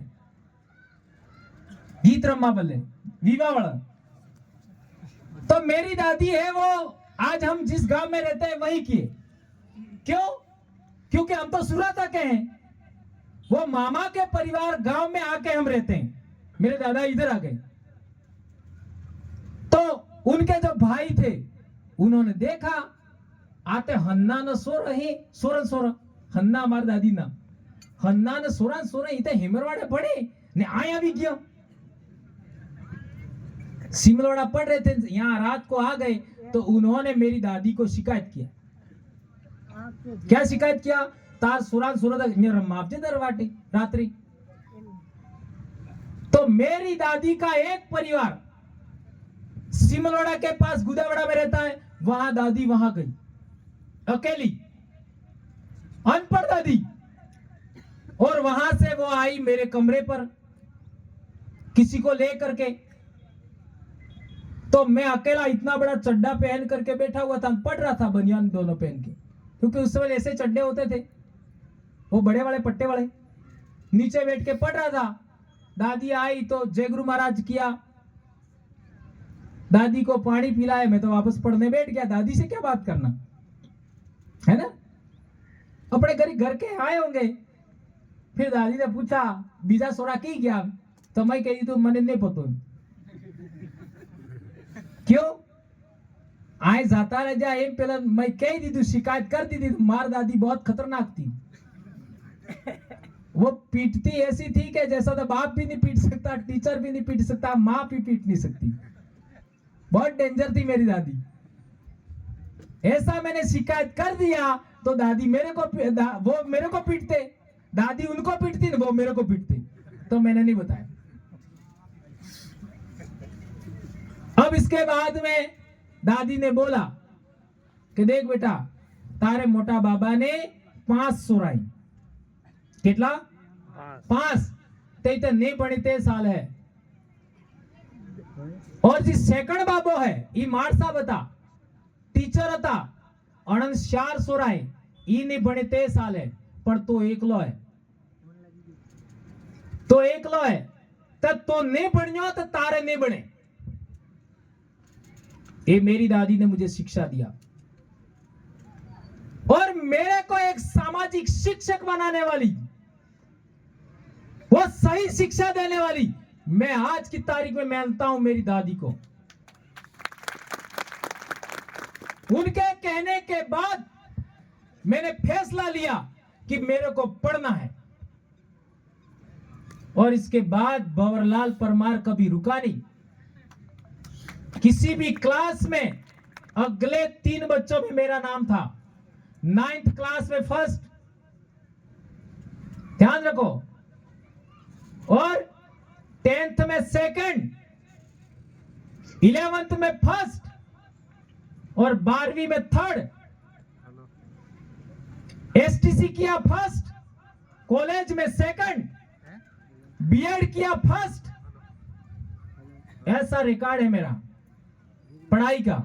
गीत रम्मा बल्ले विवाह वाला। तो मेरी दादी है, वो आज हम जिस गांव में रहते हैं वही किए। क्यों? क्योंकि हम तो सुराता के हैं, वो मामा के परिवार गांव में आके हम रहते हैं। मेरे दादा इधर आ गए तो उनके जो भाई थे उन्होंने देखा आते हन्ना न सो रहे सोरन सोरा, हन्ना हमारी दादी ना, हन्ना न सोरन सोरा इतने हिमरवाड़े पड़े ने आया भी गया। सिमलवाड़ा पढ़ रहे थे, यहाँ रात को आ गए तो उन्होंने मेरी दादी को शिकायत किया। क्या शिकायत किया? तार सुरान सुरत मेरा मापजे दरवाटे रात्रि। तो मेरी दादी का एक परिवार सिमलवाड़ा के पास गुदावाड़ा में रहता है, वहां दादी वहां गई अकेली, अनपढ़ दादी, और वहां से वो आई मेरे कमरे पर किसी को ले करके। तो मैं अकेला इतना बड़ा चड्डा पहन करके बैठा हुआ था, पढ़ रहा था बनियान दोनों पहन के, क्योंकि उस समय ऐसे चड्डे होते थे वो बड़े वाले पट्टे वाले, नीचे बैठ के पढ़ रहा था। दादी आई तो जय गुरु महाराज किया, दादी को पानी पिलाया, मैं तो वापस पढ़ने बैठ गया। दादी से क्या बात करना है ना, अपने घर के आए होंगे। फिर दादी ने पूछा बीजा सोरा की गया, तो मैं कही तू मने नहीं पतो क्यों आए जाता रह जा। एम पहला मैं कह दी थी, शिकायत कर दी थी, मार दादी बहुत खतरनाक थी। वो पीटती ऐसी थी कि जैसा तो बाप भी नहीं पीट सकता, टीचर भी नहीं पीट सकता, माँ भी पीट नहीं सकती। बहुत डेंजर थी मेरी दादी। ऐसा मैंने शिकायत कर दिया तो दादी मेरे को वो मेरे को पीटते, दादी उनको पीटती, वो मेरे को पीटते। तो मैंने नहीं बताया। अब इसके बाद में दादी ने बोला कि देख बेटा, तारे मोटा बाबा ने 5 सोराई, कितना 5 ते नहीं पड़ी ते साल है, और जी सेकंड बाबो है ई मारसा बता टीचर था, अनंत 4 सोराई ई नहीं बने ते साल है, पर तो एकलो है, तो एकलो है तो नहीं बनियो तो तारे नहीं बने। ये मेरी दादी ने मुझे शिक्षा दिया और मेरे को एक सामाजिक शिक्षक बनाने वाली, वो सही शिक्षा देने वाली, मैं आज की तारीख में मानता हूं मेरी दादी को। उनके कहने के बाद मैंने फैसला लिया कि मेरे को पढ़ना है, और इसके बाद भंवरलाल परमार कभी रुका नहीं। किसी भी क्लास में अगले 3 बच्चों में मेरा नाम था। 9th क्लास में फर्स्ट, ध्यान रखो, और 10th में सेकंड, 11th में फर्स्ट, और 12वीं में थर्ड। एसटीसी किया फर्स्ट, कॉलेज में सेकंड, बीएड किया फर्स्ट। ऐसा रिकॉर्ड है मेरा पढ़ाई का।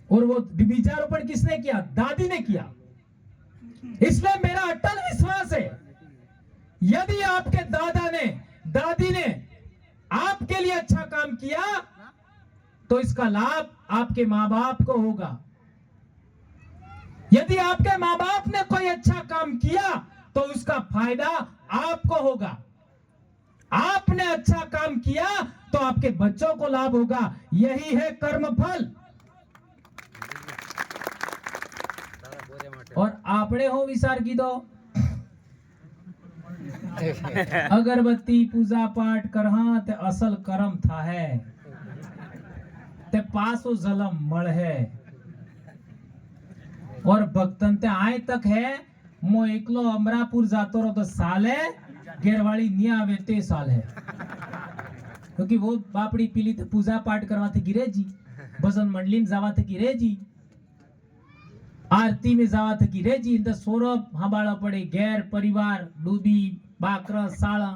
और वो बीजारोपण किसने किया? दादी ने किया। इसलिए मेरा अटल विश्वास है, यदि आपके दादी ने आपके लिए अच्छा काम किया तो इसका लाभ आपके माँ बाप को होगा। यदि आपके माँ बाप ने कोई अच्छा काम किया तो उसका फायदा आपको होगा। आपने अच्छा काम किया तो आपके बच्चों को लाभ होगा। यही है कर्मफल। और आपने हो विचार की दो अगरबत्ती पूजा पाठ करहा ते असल कर्म था है ते पासो जलम मळ है और भक्तन ते आए तक है मो एकलो अमरापुर जातो रो तो साल है गेरवाड़ी नहीं आवे ते साल है क्योंकि वो बापड़ी पीली ते पूजा पाठ करवा थे गिरे जी भजन मंडली में जावा थे गिरे जी आरती में जावा थे गिरे जी इंद सौरभ हबाड़ा पड़े गैर परिवार डूबी बाकरा साला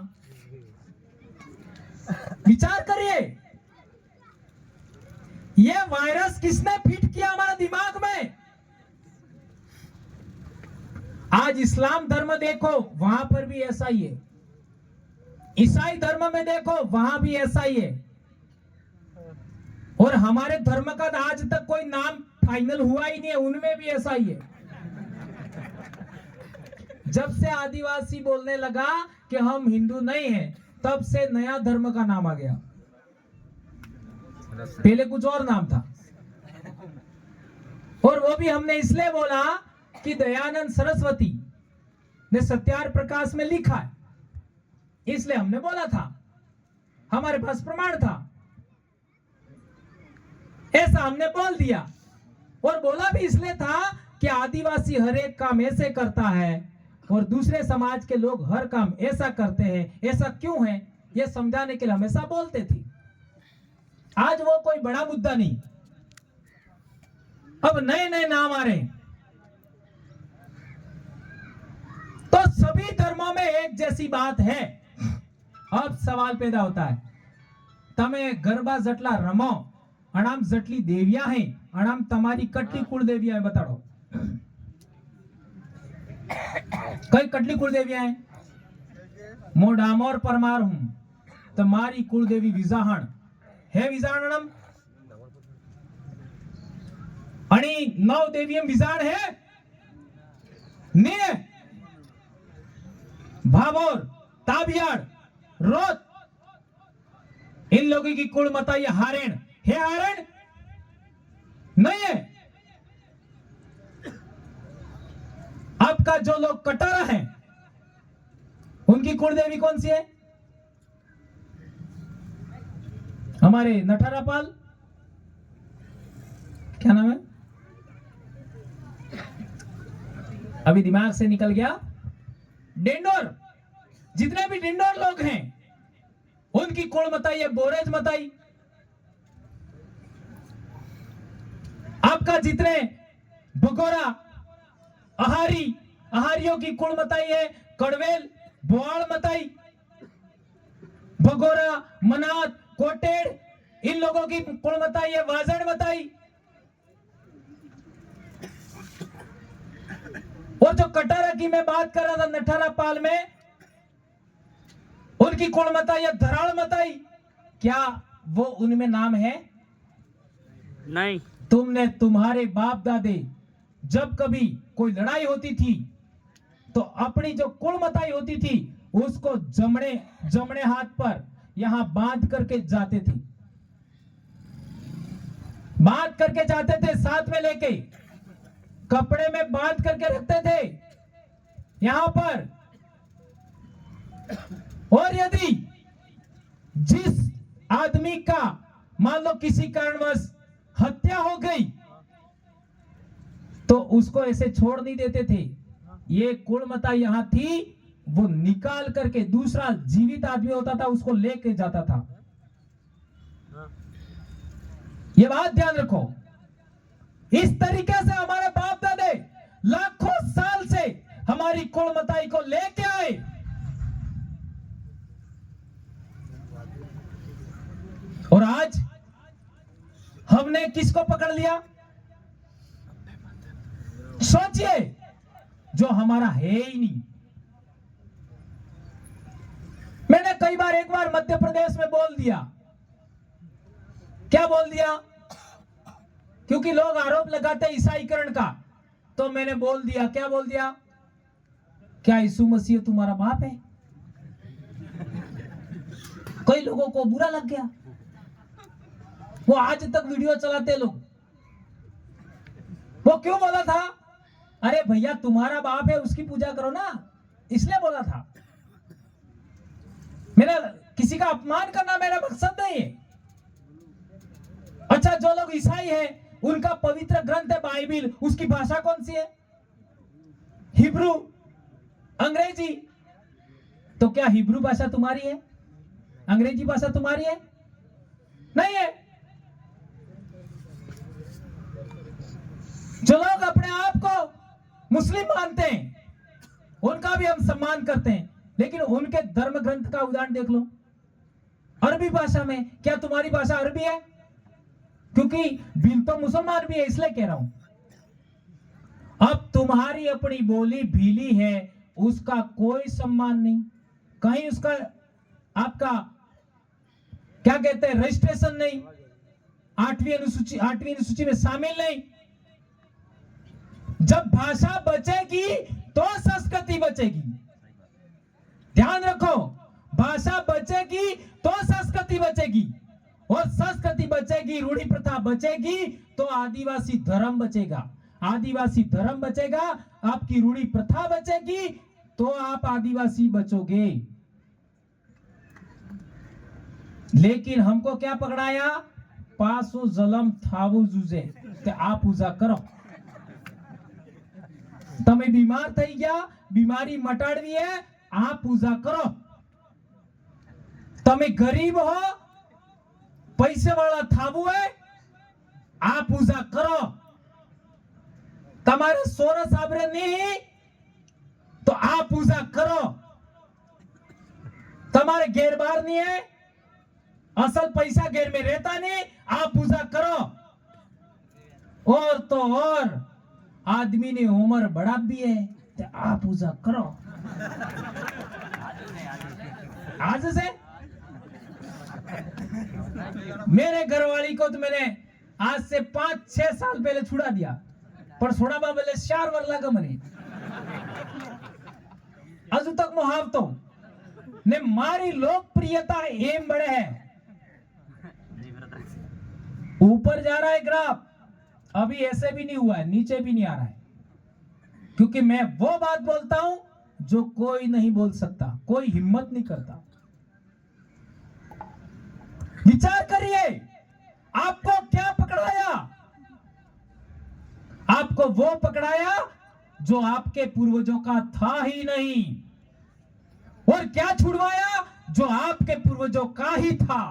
विचार करिए ये वायरस किसने फिट किया हमारे दिमाग में। आज इस्लाम धर्म देखो वहां पर भी ऐसा ही है, ईसाई धर्म में देखो वहां भी ऐसा ही है, और हमारे धर्म का आज तक कोई नाम फाइनल हुआ ही नहीं है, उनमें भी ऐसा ही है। जब से आदिवासी बोलने लगा कि हम हिंदू नहीं हैं, तब से नया धर्म का नाम आ गया, पहले कुछ और नाम था। और वो भी हमने इसलिए बोला कि दयानंद सरस्वती ने सत्यार प्रकाश में लिखा है, इसलिए हमने बोला था, हमारे पास प्रमाण था, ऐसा हमने बोल दिया। और बोला भी इसलिए था कि आदिवासी हर एक काम ऐसे करता है और दूसरे समाज के लोग हर काम ऐसा करते हैं, ऐसा क्यों है, यह समझाने के लिए हमेशा बोलते थे। आज वो कोई बड़ा मुद्दा नहीं, अब नए नए नाम आ रहे हैं। तो सभी धर्मों में एक जैसी बात है। अब सवाल पैदा होता है, तमे गरबा जटला रमो अणाम जटली देविया है, अणाम तमारी कटली कुल देविया है, बताओ कई कटली कुल देविया है। मो डामोर परमार हूं, तुम्हारी कुल देवी विजाहण है, विजाणम आणि 9 देवियम विजाण है ने भाभोर ताबियाड़ रोत, इन लोगों की कुल मता ये हारेण है, हारेण नहीं है। आपका जो लोग कटारा है उनकी कुल देवी कौन सी है? हमारे नठारापाल, क्या नाम है, अभी दिमाग से निकल गया। डेंडोर, जितने भी डेंडोर लोग हैं उनकी कुल मताई है बोरेज मताई। आपका जितने बगोरा आहारी, आहारियों की कुल मताई है कड़वेल बोआल मताई। बगोरा मनात कोटेड़, इन लोगों की कुल मताई है वाजड़ मताई। और जो कटारा की मैं बात कर रहा था नठारा पाल में, उनकी कुल मताई है धराड़ मताई। क्या वो उनमें नाम है? नहीं। तुमने, तुम्हारे बाप दादे जब कभी कोई लड़ाई होती थी तो अपनी जो कुल मताई होती थी उसको जमणे जमणे हाथ पर यहां बांध करके जाते थे, बांध करके जाते थे, साथ में लेके कपड़े में बांध करके रखते थे यहां पर। और यदि जिस आदमी का मान लो किसी कारणवश हत्या हो गई तो उसको ऐसे छोड़ नहीं देते थे, ये कुलमता यहां थी, वो निकाल करके दूसरा जीवित आदमी होता था उसको लेके जाता था। ये बात ध्यान रखो। इस तरीके से हमारे बाप दादे लाखों साल से हमारी कुलमताई को लेके आए। और आज हमने किसको पकड़ लिया? सोचिए, जो हमारा है ही नहीं। मैंने कई बार, एक बार मध्य प्रदेश में बोल दिया। क्या बोल दिया? क्योंकि लोग आरोप लगाते ईसाईकरण का, तो मैंने बोल दिया, क्या बोल दिया? क्या यीशु मसीह तुम्हारा बाप है? कई लोगों को बुरा लग गया, वो आज तक वीडियो चलाते लोग। वो क्यों बोला था? अरे भैया तुम्हारा बाप है उसकी पूजा करो ना, इसलिए बोला था। मेरा किसी का अपमान करना मेरा मकसद नहीं है। अच्छा, जो लोग ईसाई हैं उनका पवित्र ग्रंथ है बाइबिल, उसकी भाषा कौन सी है? हिब्रू, अंग्रेजी। तो क्या हिब्रू भाषा तुम्हारी है? अंग्रेजी भाषा तुम्हारी है? नहीं है। जो लोग अपने आप को मुस्लिम मानते हैं उनका भी हम सम्मान करते हैं, लेकिन उनके धर्म ग्रंथ का उदाहरण देख लो अरबी भाषा में। क्या तुम्हारी भाषा अरबी है? क्योंकि बिल तो मुसलमान भी है, इसलिए कह रहा हूं। अब तुम्हारी अपनी बोली भीली है, उसका कोई सम्मान नहीं, कहीं उसका आपका क्या कहते हैं रजिस्ट्रेशन नहीं, 8वीं अनुसूची में शामिल नहीं। जब भाषा बचेगी तो संस्कृति बचेगी। ध्यान रखो, भाषा बचेगी तो संस्कृति बचेगी, और संस्कृति बचेगी, रूढ़ी प्रथा बचेगी तो आदिवासी धर्म बचेगा। आदिवासी धर्म बचेगा, आपकी रूढ़ी प्रथा बचेगी तो आप आदिवासी बचोगे। लेकिन हमको क्या पकड़ाया? पासो जलम थावु जुजे ते आप पूजा करो। તમે બીમાર થઈ ગયા, બીમારી મટાડવી है, आप पूजा करो। તમે गरीब हो, पैसे वाला थावु है, आप पूजा करो। તમારે સોના સાબરે नहीं तो आप पूजा करो। તમારે घेर बार नहीं है, असल पैसा घेर में रहता नहीं, आप पूजा करो। और तो और आदमी ने उम्र बढ़ा भी है तो आप पूजा करो। आज से मेरे घरवाली को तो मैंने आज से 5-6 साल पहले छुड़ा दिया, पर छोड़ा बाबले 4 वर्ष लगा मने अजू तक मुहावतो ने मारी लोकप्रियता एम बढ़े है। ऊपर जा रहा है ग्राफ, अभी ऐसे भी नहीं हुआ है, नीचे भी नहीं आ रहा है, क्योंकि मैं वो बात बोलता हूं जो कोई नहीं बोल सकता, कोई हिम्मत नहीं करता। विचार करिए, आपको क्या पकड़ाया? आपको वो पकड़ाया जो आपके पूर्वजों का था ही नहीं, और क्या छुड़वाया जो आपके पूर्वजों का ही था।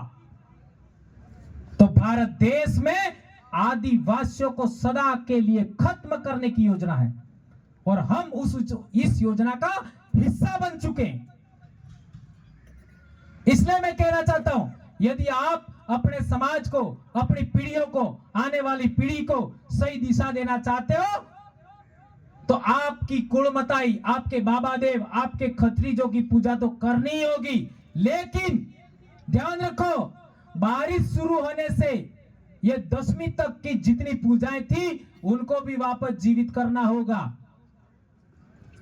तो भारत देश में आदिवासियों को सदा के लिए खत्म करने की योजना है, और हम इस योजना का हिस्सा बन चुके हैं। इसलिए मैं कहना चाहता हूं, यदि आप अपने समाज को, अपनी पीढ़ियों को, आने वाली पीढ़ी को सही दिशा देना चाहते हो तो आपकी कुलमताई, आपके बाबा देव, आपके खत्रीजों की पूजा तो करनी ही होगी। लेकिन ध्यान रखो, बारिश शुरू होने से ये 10वीं तक की जितनी पूजाएं थी उनको भी वापस जीवित करना होगा,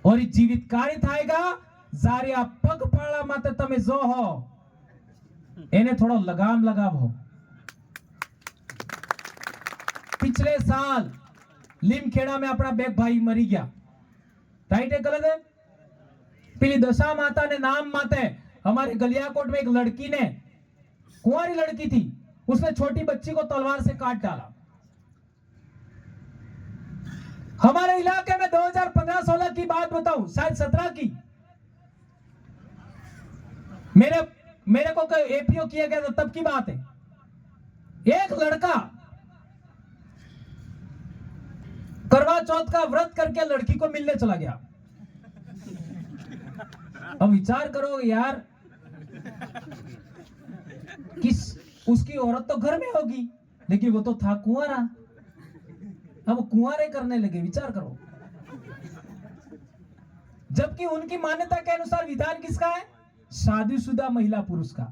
और जीवित कार्य थाएगा जारे आ पग पाड़ा माते तमे जो हो एने थोड़ा लगाम लगावो। पिछले साल લીમખેડા में अपना बेग भाई मरी गया, राइट है गलत है? पीली दशा माता ने नाम माते हमारे गलियाकोट में एक लड़की ने, कुंवारी लड़की थी, उसने छोटी बच्ची को तलवार से काट डाला। हमारे इलाके में 2015-16 की बात बताऊं, शायद 17 की, मेरे को एपीओ किया गया था, तब की बात है। एक लड़का करवा चौथ का व्रत करके लड़की को मिलने चला गया। अब विचार करो यार, किस उसकी औरत तो घर में होगी, लेकिन वो तो था कुंवारा। अब कुंवारे करने लगे, विचार करो। जबकि उनकी मान्यता के अनुसार विधान किसका है? शादीशुदा महिला पुरुष का।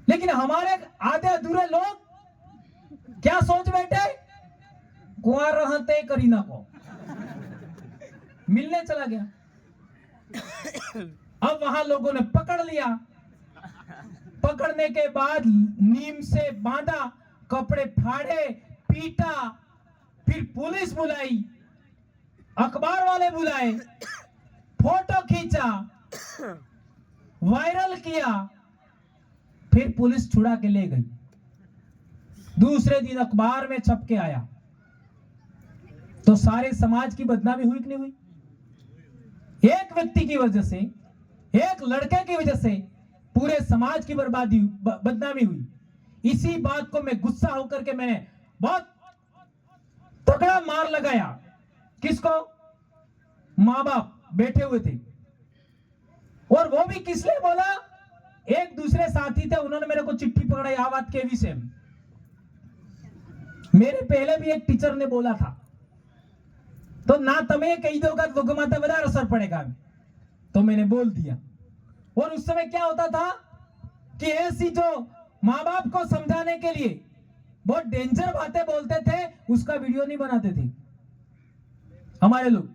लेकिन हमारे आधे अधूरे लोग क्या सोच बैठे? कुंवार रहते करीना को मिलने चला गया। अब वहां लोगों ने पकड़ लिया, पकड़ने के बाद नीम से बांधा, कपड़े फाड़े, पीटा, फिर पुलिस बुलाई, अखबार वाले बुलाए, फोटो खींचा, वायरल किया, फिर पुलिस छुड़ा के ले गई। दूसरे दिन अखबार में छप के आया, तो सारे समाज की बदनामी हुई कि नहीं हुई? एक व्यक्ति की वजह से, एक लड़के की वजह से पूरे समाज की बदनामी हुई। इसी बात को मैं गुस्सा होकर के मैंने बहुत तगड़ा मार लगाया। किसको? माँ बाप बैठे हुए थे, और वो भी किस लिए बोला? एक दूसरे साथी थे, उन्होंने मेरे को चिट्ठी पकड़ाई आ बात के विषय में। मेरे पहले भी एक टीचर ने बोला था, तो ना तुम्हें कही दोगा तो गुमाता बड़ा असर पड़ेगा, तो मैंने बोल दिया। और उस समय क्या होता था कि ऐसी जो माँ बाप को समझाने के लिए बहुत डेंजर बातें बोलते थे, उसका वीडियो नहीं बनाते थे हमारे लोग।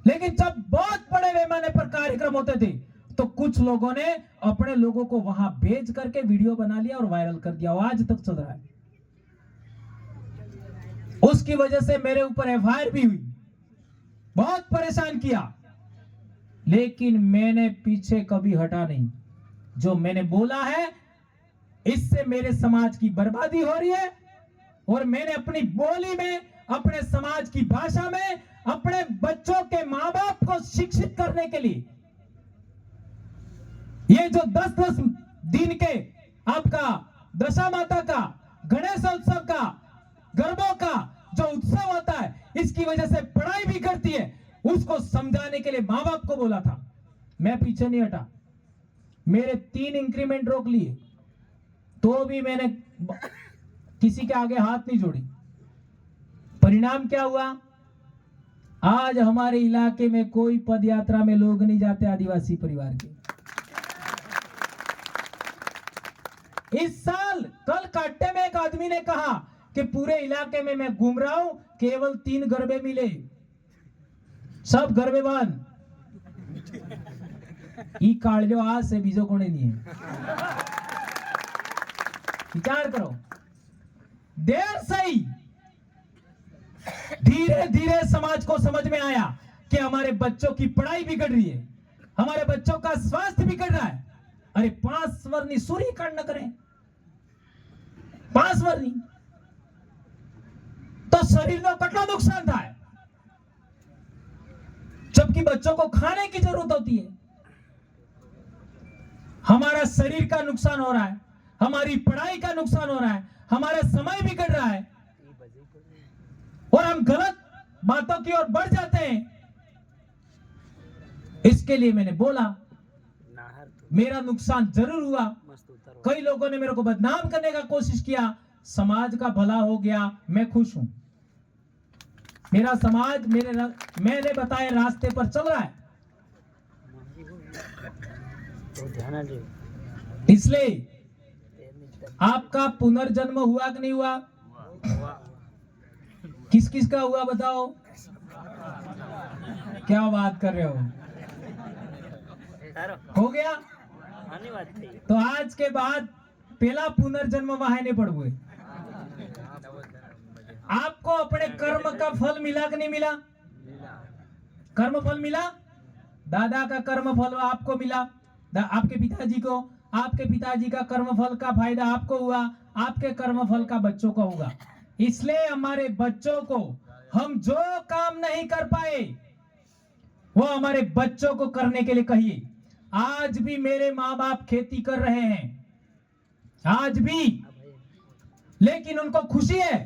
लेकिन जब बहुत बड़े पैमाने पर कार्यक्रम होते थे, तो कुछ लोगों ने अपने लोगों को वहां भेज करके वीडियो बना लिया और वायरल कर दिया, और आज तक चल रहा है। उसकी वजह से मेरे ऊपर एफआईआर भी हुई, बहुत परेशान किया, लेकिन मैंने पीछे कभी हटा नहीं। जो मैंने बोला है, इससे मेरे समाज की बर्बादी हो रही है, और मैंने अपनी बोली में, अपने समाज की भाषा में, अपने बच्चों के मां बाप को शिक्षित करने के लिए ये जो 10-10 दिन के आपका दशा माता का, गणेश उत्सव का, गरबों का जो उत्सव होता है, इसकी वजह से पढ़ाई भी करती है, उसको समझाने के लिए मां बाप को बोला था। मैं पीछे नहीं हटा। मेरे 3 इंक्रीमेंट रोक लिए, तो भी मैंने किसी के आगे हाथ नहीं जोड़ी। परिणाम क्या हुआ? आज हमारे इलाके में कोई पद यात्रा में लोग नहीं जाते आदिवासी परिवार के। इस साल कल काट्टे में एक आदमी ने कहा कि पूरे इलाके में मैं घूम रहा हूं, केवल 3 गरबे मिले, सब गरबे बंद। ई काढ़ आज से बीजो कोने नहीं है। विचार करो, देर सही धीरे धीरे समाज को समझ में आया कि हमारे बच्चों की पढ़ाई बिगड़ रही है, हमारे बच्चों का स्वास्थ्य बिगड़ रहा है। अरे 5 वर्णी सूर्य कांड न करें, 5 वर्णी तो शरीर में कितना नुकसान था, जबकि बच्चों को खाने की जरूरत होती है। हमारा शरीर का नुकसान हो रहा है, हमारी पढ़ाई का नुकसान हो रहा है, हमारा समय बिगड़ रहा है, और हम गलत बातों की ओर बढ़ जाते हैं। इसके लिए मैंने बोला, मेरा नुकसान जरूर हुआ, कई लोगों ने मेरे को बदनाम करने का कोशिश किया, समाज का भला हो गया, मैं खुश हूं। मेरा समाज मैंने बताए रास्ते पर चल रहा है। इसलिए आपका पुनर्जन्म हुआ कि नहीं हुआ? किस किस का हुआ बताओ? क्या बात कर रहे हो? हो गया? तो आज के बाद पहला पुनर्जन्म वहां नहीं पड़ हुए। आपको अपने कर्म का फल मिला कि नहीं मिला? कर्म फल मिला। दादा का कर्म फल आपको मिला, आपके पिताजी को, आपके पिताजी का कर्म फल का फायदा आपको हुआ, आपके कर्म फल का बच्चों को होगा। इसलिए हमारे बच्चों को हम जो काम नहीं कर पाए, वो हमारे बच्चों को करने के लिए कहिए। आज भी मेरे माँ बाप खेती कर रहे हैं, आज भी, लेकिन उनको खुशी है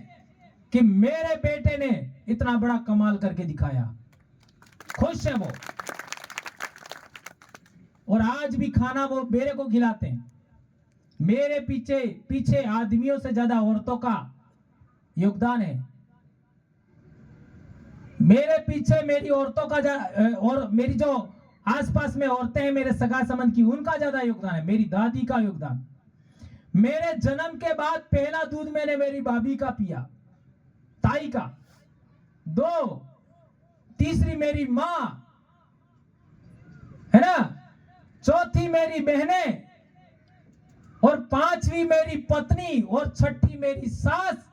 कि मेरे बेटे ने इतना बड़ा कमाल करके दिखाया, खुश है वो। और आज भी खाना वो मेरे को खिलाते हैं। मेरे पीछे पीछे आदमियों से ज्यादा औरतों का योगदान है। मेरे पीछे मेरी औरतों का और मेरी जो आसपास में औरतें हैं मेरे सगा संबंध की, उनका ज्यादा योगदान है, मेरी दादी का योगदान। मेरे जन्म के बाद पहला दूध मैंने मेरी भाभी का पिया, ताई का, 2, तीसरी मेरी माँ है ना, चौथी मेरी बहनें, और 5वीं मेरी पत्नी, और 6ठी मेरी सास,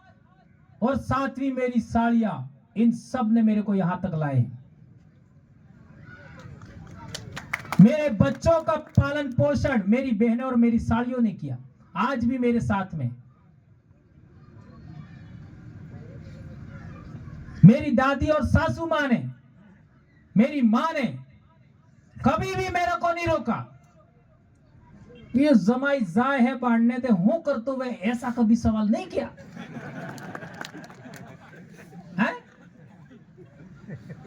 और 7वीं मेरी साड़ियां। इन सब ने मेरे को यहां तक लाए। मेरे बच्चों का पालन पोषण मेरी बहनों और मेरी सालियों ने किया, आज भी मेरे साथ में। मेरी दादी और सासू मां ने, मेरी मां ने कभी भी मेरे को नहीं रोका। ये जमाई जाए है बांटने दे हूं करते हुए ऐसा कभी सवाल नहीं किया है?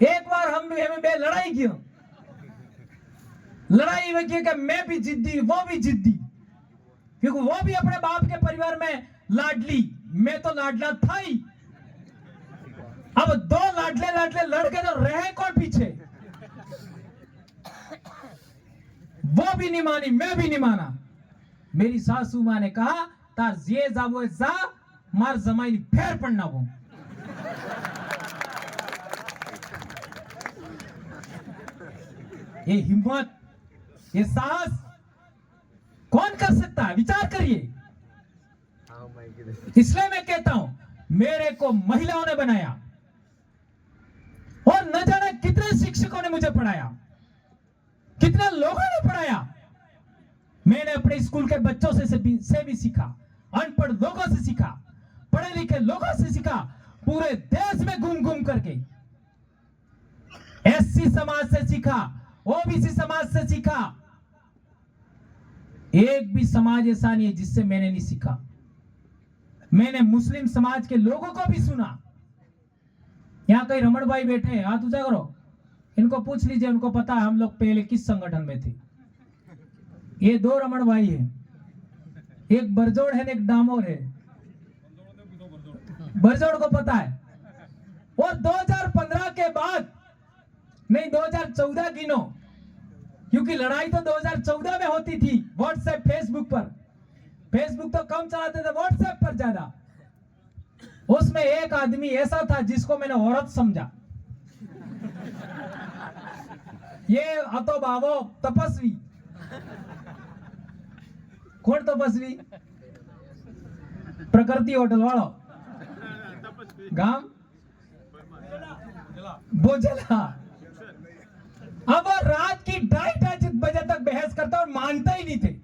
एक बार हम भी हमें बे लड़ाई की, लड़ाई हुई कि मैं भी जिद्दी वो भी जिद्दी, क्योंकि वो भी अपने बाप के परिवार में लाडली, मैं तो लाडला था ही। अब दो लाडले लाडले लड़के तो रहे कौन पीछे, वो भी नहीं मानी, मैं भी नहीं माना। मेरी सासू मां ने कहा तार जे जावो जा, मार जमाई फेर पड़ना वो। ये हिम्मत, ये साहस कौन कर सकता है? विचार करिए। इसलिए मैं कहता हूं, मेरे को महिलाओं ने बनाया और न जाने कितने शिक्षकों ने मुझे पढ़ाया, कितने लोगों ने पढ़ाया। मैंने अपने स्कूल के बच्चों से भी सीखा, अनपढ़ लोगों से सीखा, पढ़े लिखे लोगों से सीखा, पूरे देश में घूम घूम करके। एससी समाज से सीखा, ओबीसी समाज से सीखा। एक भी समाज ऐसा नहीं है जिससे मैंने नहीं सीखा। मैंने मुस्लिम समाज के लोगों को भी सुना। यहां कई रमण भाई बैठे हैं, हाथ ऊंचा करो, इनको पूछ लीजिए, उनको पता है हम लोग पहले किस संगठन में थे। ये दो रमण भाई हैं, एक बरजोड़ है एक डामोर है। बरजोड़ को पता है। और 2015 के बाद नहीं, 2014 गिनो, क्योंकि लड़ाई तो 2014 में होती थी व्हाट्सएप फेसबुक पर। फेसबुक तो कम चलाते थे, व्हाट्सएप पर ज्यादा। उसमें एक आदमी ऐसा था जिसको मैंने औरत समझा। ये अतो बाबो तपस्वी। कौन तपस्वी? प्रकृति होटल वालों, गांव बोझला। अब वो रात की 2:30 बजे तक बहस करता और मानता ही नहीं थे।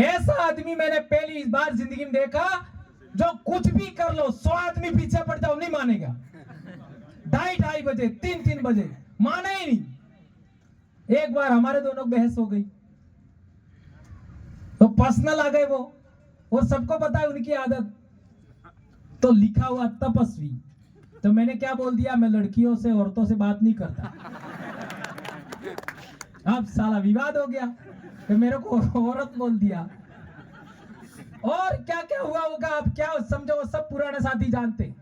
ऐसा आदमी मैंने पहली बार जिंदगी में देखा, जो कुछ भी कर लो, 100 आदमी पीछे पड़ जाओ नहीं मानेगा। 2:30 बजे 3 बजे माने ही नहीं। एक बार हमारे दोनों बहस हो गई तो पर्सनल आ गए वो, और सबको पता है उनकी आदत। तो लिखा हुआ तपस्वी, तो मैंने क्या बोल दिया, मैं लड़कियों से औरतों से बात नहीं करता। अब साला विवाद हो गया, तो मेरे को औरत बोल दिया। और क्या क्या हुआ होगा आप क्या समझो, वो सब पुराने साथी जानते,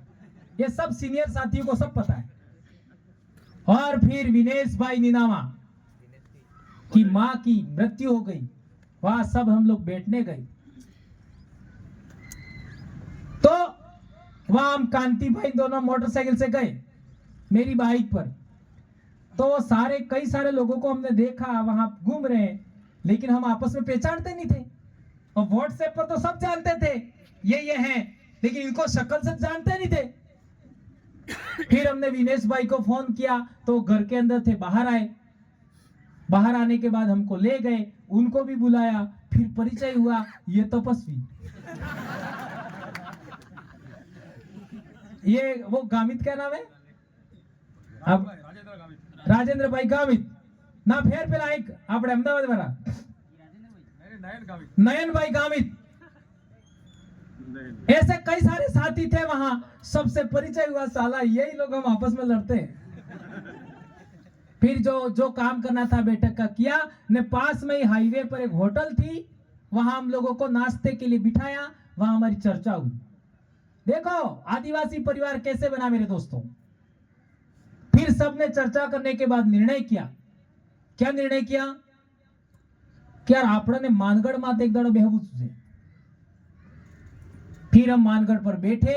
ये सब सीनियर साथियों को सब पता है। और फिर विनेश भाई नीनामा की मां की मृत्यु हो गई, वहां सब हम लोग बैठने गए। तो वहां हम कांति भाई दोनों मोटरसाइकिल से गए, मेरी बाइक पर। तो वो सारे कई सारे लोगों को हमने देखा वहां घूम रहे हैं, लेकिन हम आपस में पहचानते नहीं थे। और व्हाट्सएप पर तो सब जानते थे ये हैं, लेकिन इनको शक्ल से जानते नहीं थे। फिर हमने विनेश भाई को फोन किया तो घर के अंदर थे, बाहर आए। बाहर आने के बाद हमको ले गए, उनको भी बुलाया, फिर परिचय हुआ, ये तपस्वी। ये वो गामित क्या नाम है? अब राजेंद्र भाई गामित ना, फेर पेला एक આપણે અમદાવાદ वाला नयन भाई गामित। ऐसे कई सारे साथी थे वहां, सबसे परिचय हुआ। साला यही लोग हम आपस में लड़ते हैं। फिर जो काम करना था बैठक का किया ने। पास में ही हाईवे पर एक होटल थी, वहां हम लोगों को नाश्ते के लिए बिठाया, वहां हमारी चर्चा हुई। देखो आदिवासी परिवार कैसे बना मेरे दोस्तों। फिर सबने चर्चा करने के बाद निर्णय किया। क्या निर्णय किया कि यार आपने मानगढ़ में एक दाड़ो बेहू छे। फिर हम मानगढ़ पर बैठे,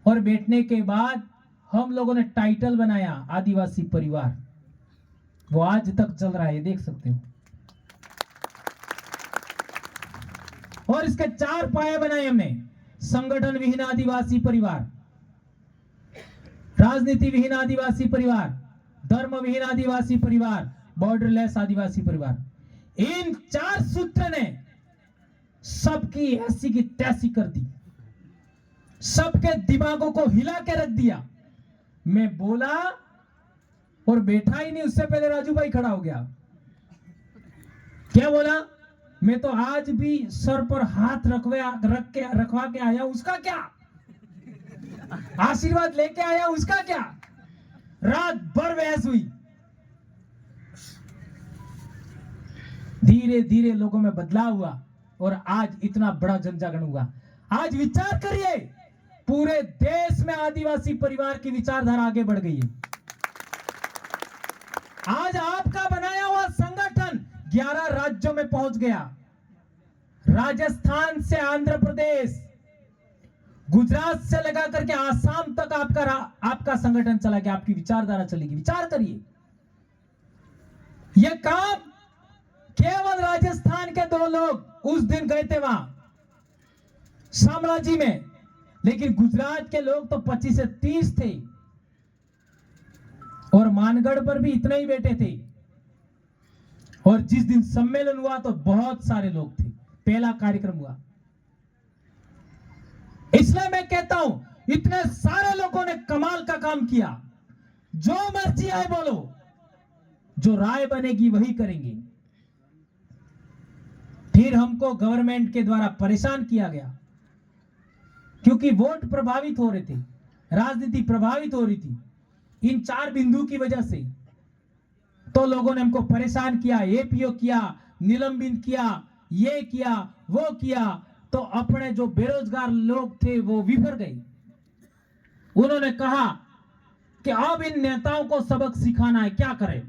और बैठने के बाद हम लोगों ने टाइटल बनाया आदिवासी परिवार। वो आज तक चल रहा है, देख सकते हो। और इसके 4 पाए बनाए हमने। संगठन विहीन आदिवासी परिवार, राजनीति विहीन आदिवासी परिवार, धर्मविहीन आदिवासी परिवार, बॉर्डरलेस आदिवासी परिवार, इन 4 सूत्र ने सबकी ऐसी की तैसी कर दी, सबके दिमागों को हिला के रख दिया। मैं बोला और बैठा ही नहीं, उससे पहले राजू भाई खड़ा हो गया। क्या बोला? मैं तो आज भी सर पर हाथ रखवा के आया, उसका क्या? आशीर्वाद लेके आया, उसका क्या? रात भर बहस हुई। धीरे धीरे लोगों में बदलाव हुआ और आज इतना बड़ा जनजागरण हुआ। आज विचार करिए, पूरे देश में आदिवासी परिवार की विचारधारा आगे बढ़ गई है। आज आपका बनाया हुआ संगठन 11 राज्यों में पहुंच गया। राजस्थान से आंध्र प्रदेश, गुजरात से लगा करके आसाम तक आपका संगठन चला गया, आपकी विचारधारा चलेगी। विचार करिए, यह काम केवल राजस्थान के 2 लोग उस दिन गए थे वहां शामलाजी में, लेकिन गुजरात के लोग तो 25 से 30 थे और मानगढ़ पर भी इतने ही बैठे थे। और जिस दिन सम्मेलन हुआ तो बहुत सारे लोग थे, पहला कार्यक्रम हुआ। इसलिए मैं कहता हूं, इतने सारे लोगों ने कमाल का काम किया। जो मर्जी आए बोलो, जो राय बनेगी वही करेंगे। फिर हमको गवर्नमेंट के द्वारा परेशान किया गया, क्योंकि वोट प्रभावित हो रहे थे, राजनीति प्रभावित हो रही थी इन 4 बिंदु की वजह से। तो लोगों ने हमको परेशान किया, एपीओ किया, निलंबित किया, ये किया, वो किया। तो अपने जो बेरोजगार लोग थे वो विफर गए। उन्होंने कहा कि अब इन नेताओं को सबक सिखाना है, क्या करें।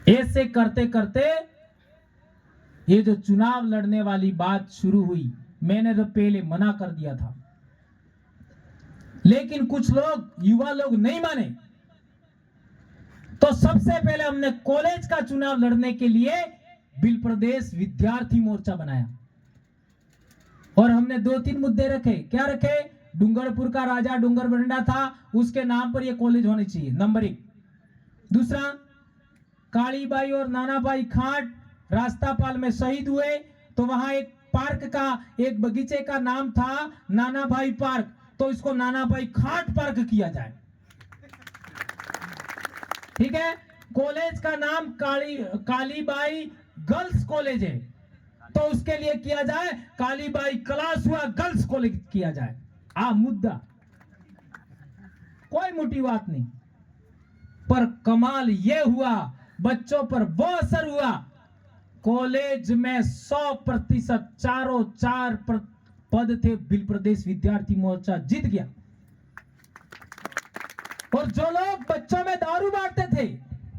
ऐसे करते करते ये जो चुनाव लड़ने वाली बात शुरू हुई, मैंने तो पहले मना कर दिया था, लेकिन कुछ लोग, युवा लोग नहीं माने। तो सबसे पहले हमने कॉलेज का चुनाव लड़ने के लिए बिल प्रदेश विद्यार्थी मोर्चा बनाया और हमने 2-3 मुद्दे रखे। क्या रखे? डूंगरपुर का राजा डूंगरबंडा था, उसके नाम पर यह कॉलेज होने चाहिए, नंबर 1। दूसरा, कालीबाई और नानाबाई खाट रास्तापाल में शहीद हुए, तो वहां एक पार्क का, एक बगीचे का नाम था नानाभाई पार्क, तो इसको नानाभाई खाट पार्क किया जाए। ठीक है। कॉलेज का नाम कालीबाई गर्ल्स कॉलेज है, तो उसके लिए किया जाए कालीबाई कलासुआ गर्ल्स कॉलेज किया जाए। मुद्दा, कोई मोटी बात नहीं, पर कमाल यह हुआ, बच्चों पर वो असर हुआ, कॉलेज में 100% चारों 4 पद थे, बिल प्रदेश विद्यार्थी मोर्चा जीत गया। और जो लोग बच्चों में दारू बांटते थे,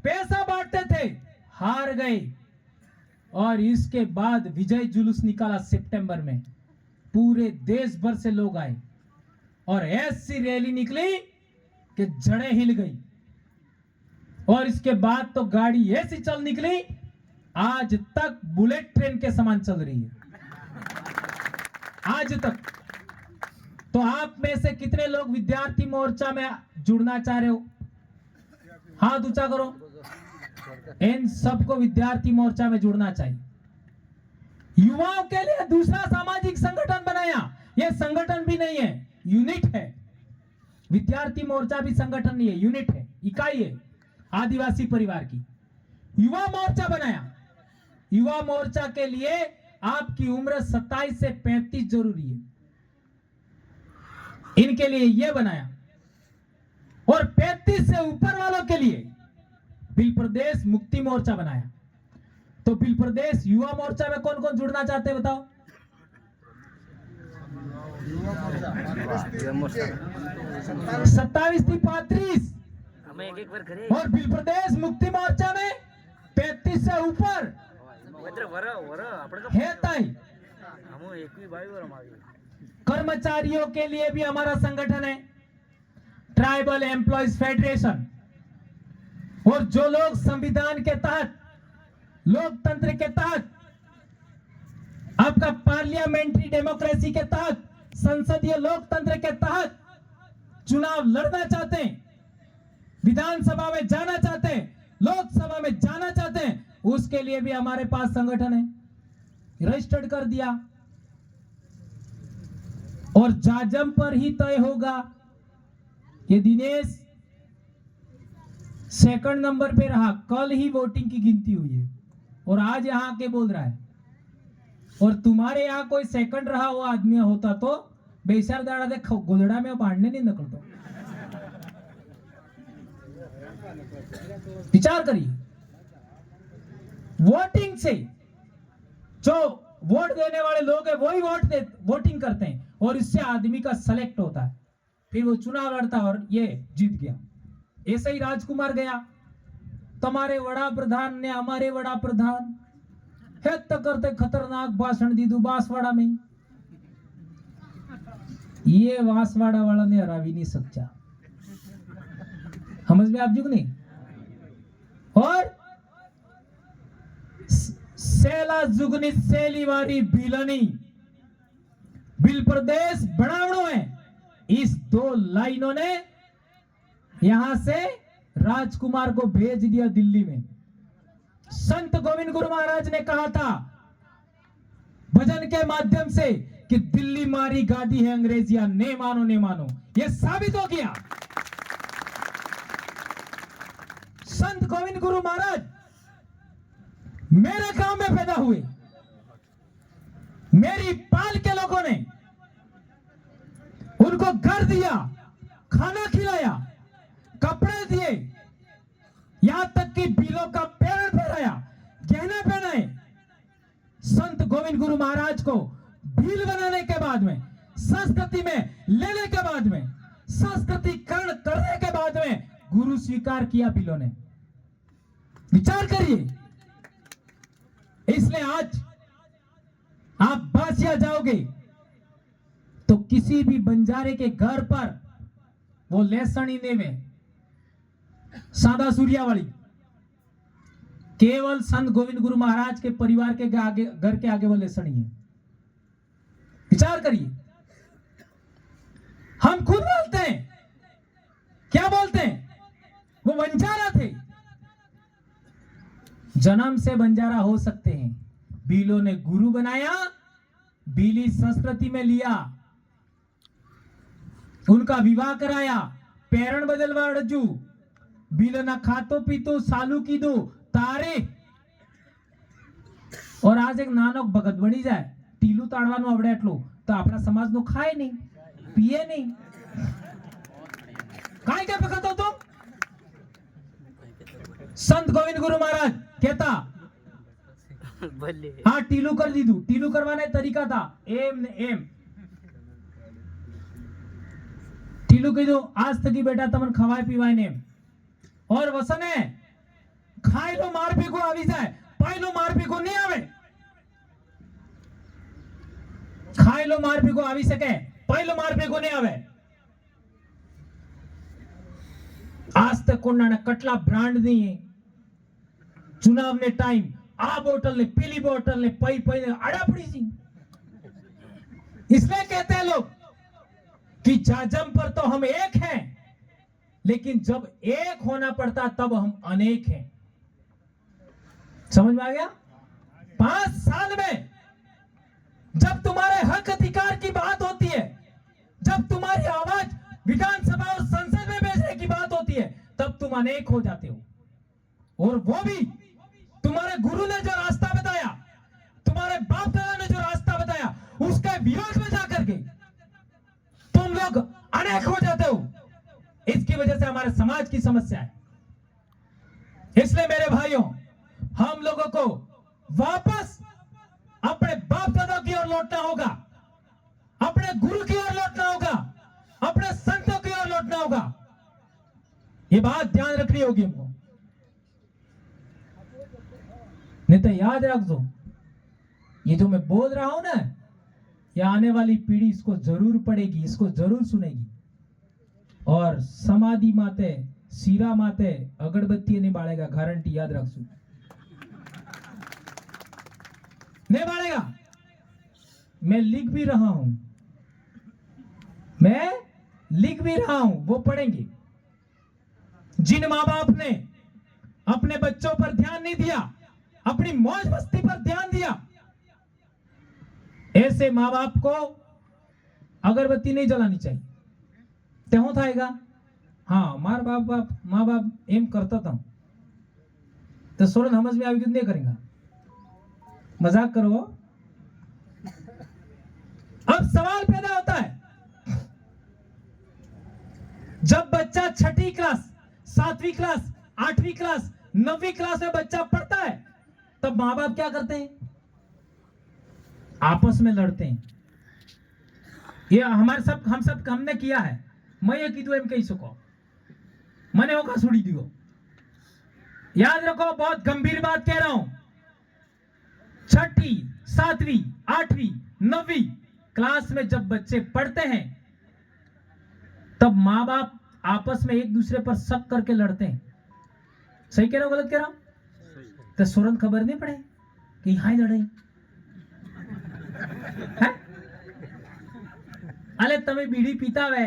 पैसा बांटते थे, हार गए। और इसके बाद विजय जुलूस निकाला सितंबर में, पूरे देश भर से लोग आए और ऐसी रैली निकली कि जड़ें हिल गई। और इसके बाद तो गाड़ी ऐसी चल निकली, आज तक बुलेट ट्रेन के समान चल रही है, आज तक। तो आप में से कितने लोग विद्यार्थी मोर्चा में जुड़ना चाह रहे हो? हाथ ऊंचा करो। इन सबको विद्यार्थी मोर्चा में जुड़ना चाहिए। युवाओं के लिए दूसरा सामाजिक संगठन बनाया, यह संगठन भी नहीं है, यूनिट है। विद्यार्थी मोर्चा भी संगठन नहीं है, यूनिट है, इकाई है आदिवासी परिवार की। युवा मोर्चा बनाया। युवा मोर्चा के लिए आपकी उम्र 27 से 35 जरूरी है, इनके लिए यह बनाया। और 35 से ऊपर वालों के लिए बिल प्रदेश मुक्ति मोर्चा बनाया। तो बिल प्रदेश युवा मोर्चा में कौन कौन जुड़ना चाहते हैं बताओ? 27 थी 35, और बिल प्रदेश मुक्ति मोर्चा में 35 से ऊपर है ताई। कर्मचारियों के लिए भी हमारा संगठन है, ट्राइबल एम्प्लॉयज फेडरेशन। और जो लोग संविधान के तहत, लोकतंत्र के तहत, आपका पार्लियामेंट्री डेमोक्रेसी के तहत, संसदीय लोकतंत्र के तहत चुनाव लड़ना चाहते हैं, विधानसभा में जाना चाहते हैं, लोकसभा में जाना चाहते हैं, उसके लिए भी हमारे पास संगठन है, रजिस्टर्ड कर दिया। और जाजम पर ही तय होगा। ये दिनेश सेकंड नंबर पे रहा, कल ही वोटिंग की गिनती हुई है और आज यहां के बोल रहा है। और तुम्हारे यहां कोई सेकंड रहा हुआ आदमी होता तो बेचार दाड़ा दे गोदड़ा में बांधने नहीं निकलता। विचार करिए, वोटिंग से जो वोट देने वाले लोग हैं वही वोटिंग करते हैं और इससे आदमी का सेलेक्ट होता है, फिर वो चुनाव लड़ता और ये जीत गया। ऐसे ही राजकुमार गया, तुम्हारे वड़ा प्रधान ने हमारे वड़ा प्रधान है तो करते खतरनाक भाषण दी दू बांसवाड़ा में। ये बांसवाड़ा वाला ने हरा भी नहीं सकता, समझ में आप जुग नहीं। और सेला जुगनी सेलीवारी बिलनी बिल प्रदेश बनावड़ो है। इस दो लाइनों ने यहां से राजकुमार को भेज दिया दिल्ली में। संत गोविंद गुरु महाराज ने कहा था भजन के माध्यम से कि दिल्ली मारी गादी है अंग्रेजिया, ने मानो ने मानो, यह साबित हो गया। संत गोविंद गुरु महाराज मेरे गांव में पैदा हुए, मेरी पाल के लोगों ने उनको घर दिया, खाना खिलाया, कपड़े दिए, यहां तक कि बिलों का पेड़ फहराया, गहने पहनाए। संत गोविंद गुरु महाराज को भील बनाने के बाद में, संस्कृति में लेने के बाद में, संस्कृतिकरण करने के बाद में गुरु स्वीकार किया बिलों ने। विचार करिए। इसलिए आज आप बासिया जाओगे तो किसी भी बंजारे के घर पर वो लहसुन ही देवे, सादा सूर्या वाली, केवल संत गोविंद गुरु महाराज के परिवार के आगे, घर के आगे वो लहसुन ही है। विचार करिए। हम खुद बोलते हैं, क्या बोलते हैं, वो बंजारा थे, जन्म से बंजारा हो सकते हैं, बीलों ने गुरु बनाया, बीली संस्कृति में लिया, उनका विवाह कराया, पैरण बदलवा रजू, बीलो ना खातो पीतो सालू की दो तारे। और आज एक नानक भगत बनी जाए, टीलू ताड़वानो आवड़े એટલું तो अपना समाज नो खाए नहीं, पिए नहीं, काय क्या भगत हो तुम। संत गोविंद गुरु महाराज कहता हाँ टीलू कर दी दू, टीलू करवाने तरीका था एम ने एम, टीलू कही दो आज तक बेटा तमन खवाय पीवाय ने, और वसने खाई लो मार भी को आवी जाए, पाई लो मार भी को नहीं आवे, खाई लो मार भी को आवी सके, पाई लो मार भी को नहीं आवे। आज तक कोना ने कटला ब्रांड नहीं है, चुनाव ने टाइम आ बोतल ने पीली बोतल ने पई पई ने आड़ा पड़ी सी। इसलिए कहते हैं लोग कि जाजम पर तो हम एक हैं, लेकिन जब एक होना पड़ता तब हम अनेक हैं। समझ में आ गया। 5 साल में जब तुम्हारे हक अधिकार की बात होती है, जब तुम्हारी आवाज विधानसभा और संसद में भेजने की बात होती है, तब तुम अनेक हो जाते हो। और वो भी तुम्हारे गुरु ने जो रास्ता बताया, तुम्हारे बाप दादा ने जो रास्ता बताया, उसके विरोध में जाकर के तुम लोग अनेक हो जाते हो। इसकी वजह से हमारे समाज की समस्या है। इसलिए मेरे भाइयों, हम लोगों को वापस अपने बाप दादा की ओर लौटना होगा, अपने गुरु की ओर लौटना होगा, अपने संतों की ओर लौटना होगा। ये बात ध्यान रखनी होगी हमको। नहीं तो याद रख दो, ये जो मैं बोल रहा हूं ना, ये आने वाली पीढ़ी इसको जरूर पढ़ेगी, इसको जरूर सुनेगी। और समाधि माते, सीरा माते अगरबत्ती नहीं बालेगा, गारंटी याद रखो, नहीं बालेगा। मैं लिख भी रहा हूं, मैं लिख भी रहा हूं, वो पढ़ेंगे। जिन माँ बाप ने अपने बच्चों पर ध्यान नहीं दिया, अपनी मौज मस्ती पर ध्यान दिया, ऐसे माँ बाप को अगरबत्ती नहीं जलानी चाहिए। त्यों थाएगा हाँ मार माँ बाप एम करता था तो सोरन समझ में आवेगी नहीं करेगा, मजाक करो। अब सवाल पैदा होता है, जब बच्चा 6ठी क्लास, 7वीं क्लास, 8वीं क्लास, 9वीं क्लास में बच्चा पढ़ता है, तब माँ बाप क्या करते हैं? आपस में लड़ते हैं। ये हमने किया है। मैं ये कीधु एम कही सको, मने होगा सुड़ी दियो। याद रखो, बहुत गंभीर बात कह रहा हूं। 6ठी, 7वीं, 8वीं, 9वीं क्लास में जब बच्चे पढ़ते हैं, तब माँ बाप आपस में एक दूसरे पर शक करके लड़ते हैं। सही कह रहा हूं, गलत कह रहा हूं? तो सुरन खबर नहीं पड़े कि यहां ही लड़े। अले तमे बीड़ी पीता वे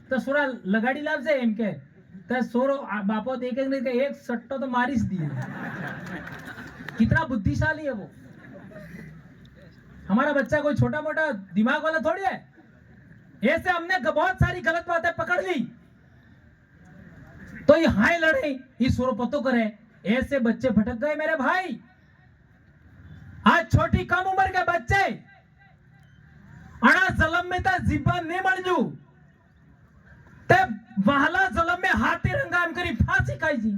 तो सोरा लगाड़ी लाभ से एम के तो सोरो बापो देखे नहीं कि एक सट्टो तो मारिस दिए। कितना बुद्धिशाली है वो। हमारा बच्चा कोई छोटा मोटा दिमाग वाला थोड़ी है। ऐसे हमने बहुत सारी गलत बातें पकड़ ली तो ये हाय लड़े, ये सोरो पतो करे, ऐसे बच्चे भटक गए मेरे भाई। आज छोटी कम उम्र के बच्चे अणा जलम में जीबन नहीं मळजू ते वहला जलम में हाथी रंगाम करी फांसी खाई जी,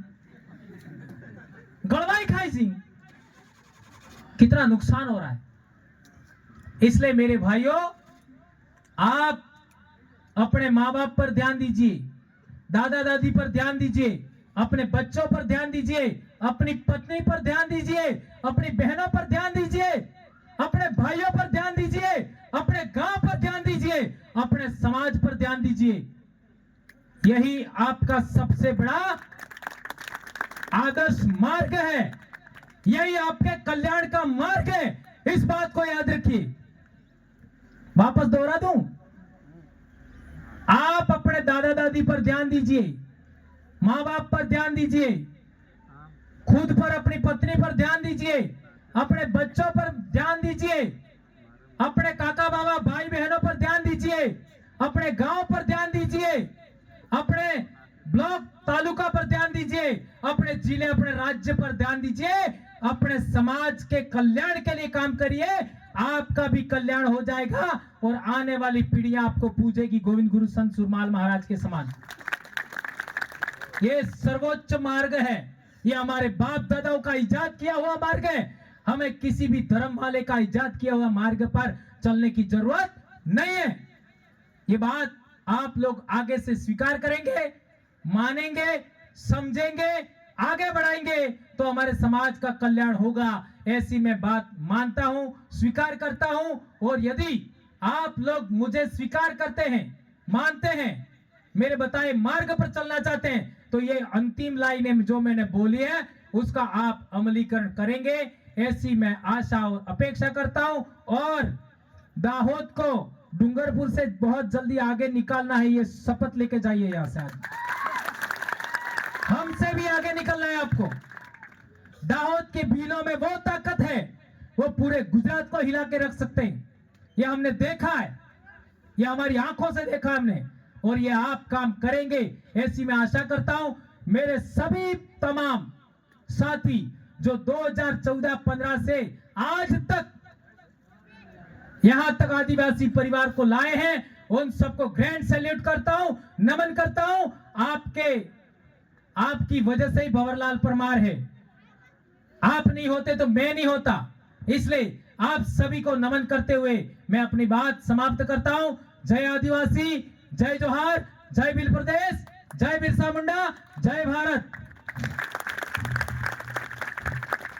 गड़वाई खाई जी। कितना नुकसान हो रहा है। इसलिए मेरे भाइयों, आप अपने माँ बाप पर ध्यान दीजिए, दादा दादी पर ध्यान दीजिए, अपने बच्चों पर ध्यान दीजिए, अपनी पत्नी पर ध्यान दीजिए, अपनी बहनों पर ध्यान दीजिए, अपने भाइयों पर ध्यान दीजिए, अपने गांव पर ध्यान दीजिए, अपने समाज पर ध्यान दीजिए। यही आपका सबसे बड़ा आदर्श मार्ग है, यही आपके कल्याण का मार्ग है। इस बात को याद रखिए। वापस दोहरा दूं, आप अपने दादा दादी पर ध्यान दीजिए, माँ बाप पर ध्यान दीजिए, खुद पर, अपनी पत्नी पर ध्यान दीजिए, अपने बच्चों पर ध्यान दीजिए, अपने काका बाबा भाई बहनों पर ध्यान दीजिए, अपने गांव पर ध्यान दीजिए, अपने ब्लॉक तालुका पर ध्यान दीजिए, अपने जिले, अपने राज्य पर ध्यान दीजिए, अपने समाज के कल्याण के लिए काम करिए। आपका भी कल्याण हो जाएगा और आने वाली पीढ़ियां आपको पूजेगी गोविंद गुरु संत सुरमाल महाराज के समान। ये सर्वोच्च मार्ग है, ये हमारे बाप दादाओं का इजाद किया हुआ मार्ग है। हमें किसी भी धर्म वाले का इजाद किया हुआ मार्ग पर चलने की जरूरत नहीं है। ये बात आप लोग आगे से स्वीकार करेंगे, मानेंगे, समझेंगे, आगे बढ़ाएंगे तो हमारे समाज का कल्याण होगा। ऐसी मैं बात मानता हूं, स्वीकार करता हूं। और यदि आप लोग मुझे स्वीकार करते हैं, मानते हैं, मेरे बताए मार्ग पर चलना चाहते हैं, तो ये अंतिम लाइनें जो मैंने बोली है उसका आप अमलीकरण करेंगे, ऐसी मैं आशा और अपेक्षा करता हूं। और दाहोद को डूंगरपुर से बहुत जल्दी आगे निकालना है, ये शपथ लेके जाइए यहां से। हमसे भी आगे निकलना है आपको। दाहोद के भीलों में वो ताकत है, वो पूरे गुजरात को हिला के रख सकते हैं। ये हमने देखा है, ये हमारी आंखों से देखा हमने, और ये आप काम करेंगे ऐसी मैं आशा करता हूं। मेरे सभी तमाम साथी जो 2014-15 से आज तक यहां तक आदिवासी परिवार को लाए हैं, उन सबको ग्रैंड सैल्यूट करता हूं, नमन करता हूं। आपकी वजह से ही भंवरलाल परमार है। आप नहीं होते तो मैं नहीं होता। इसलिए आप सभी को नमन करते हुए मैं अपनी बात समाप्त करता हूं। जय आदिवासी, जय जोहार, जय भील प्रदेश, जय बिरसा मुंडा, जय भारत।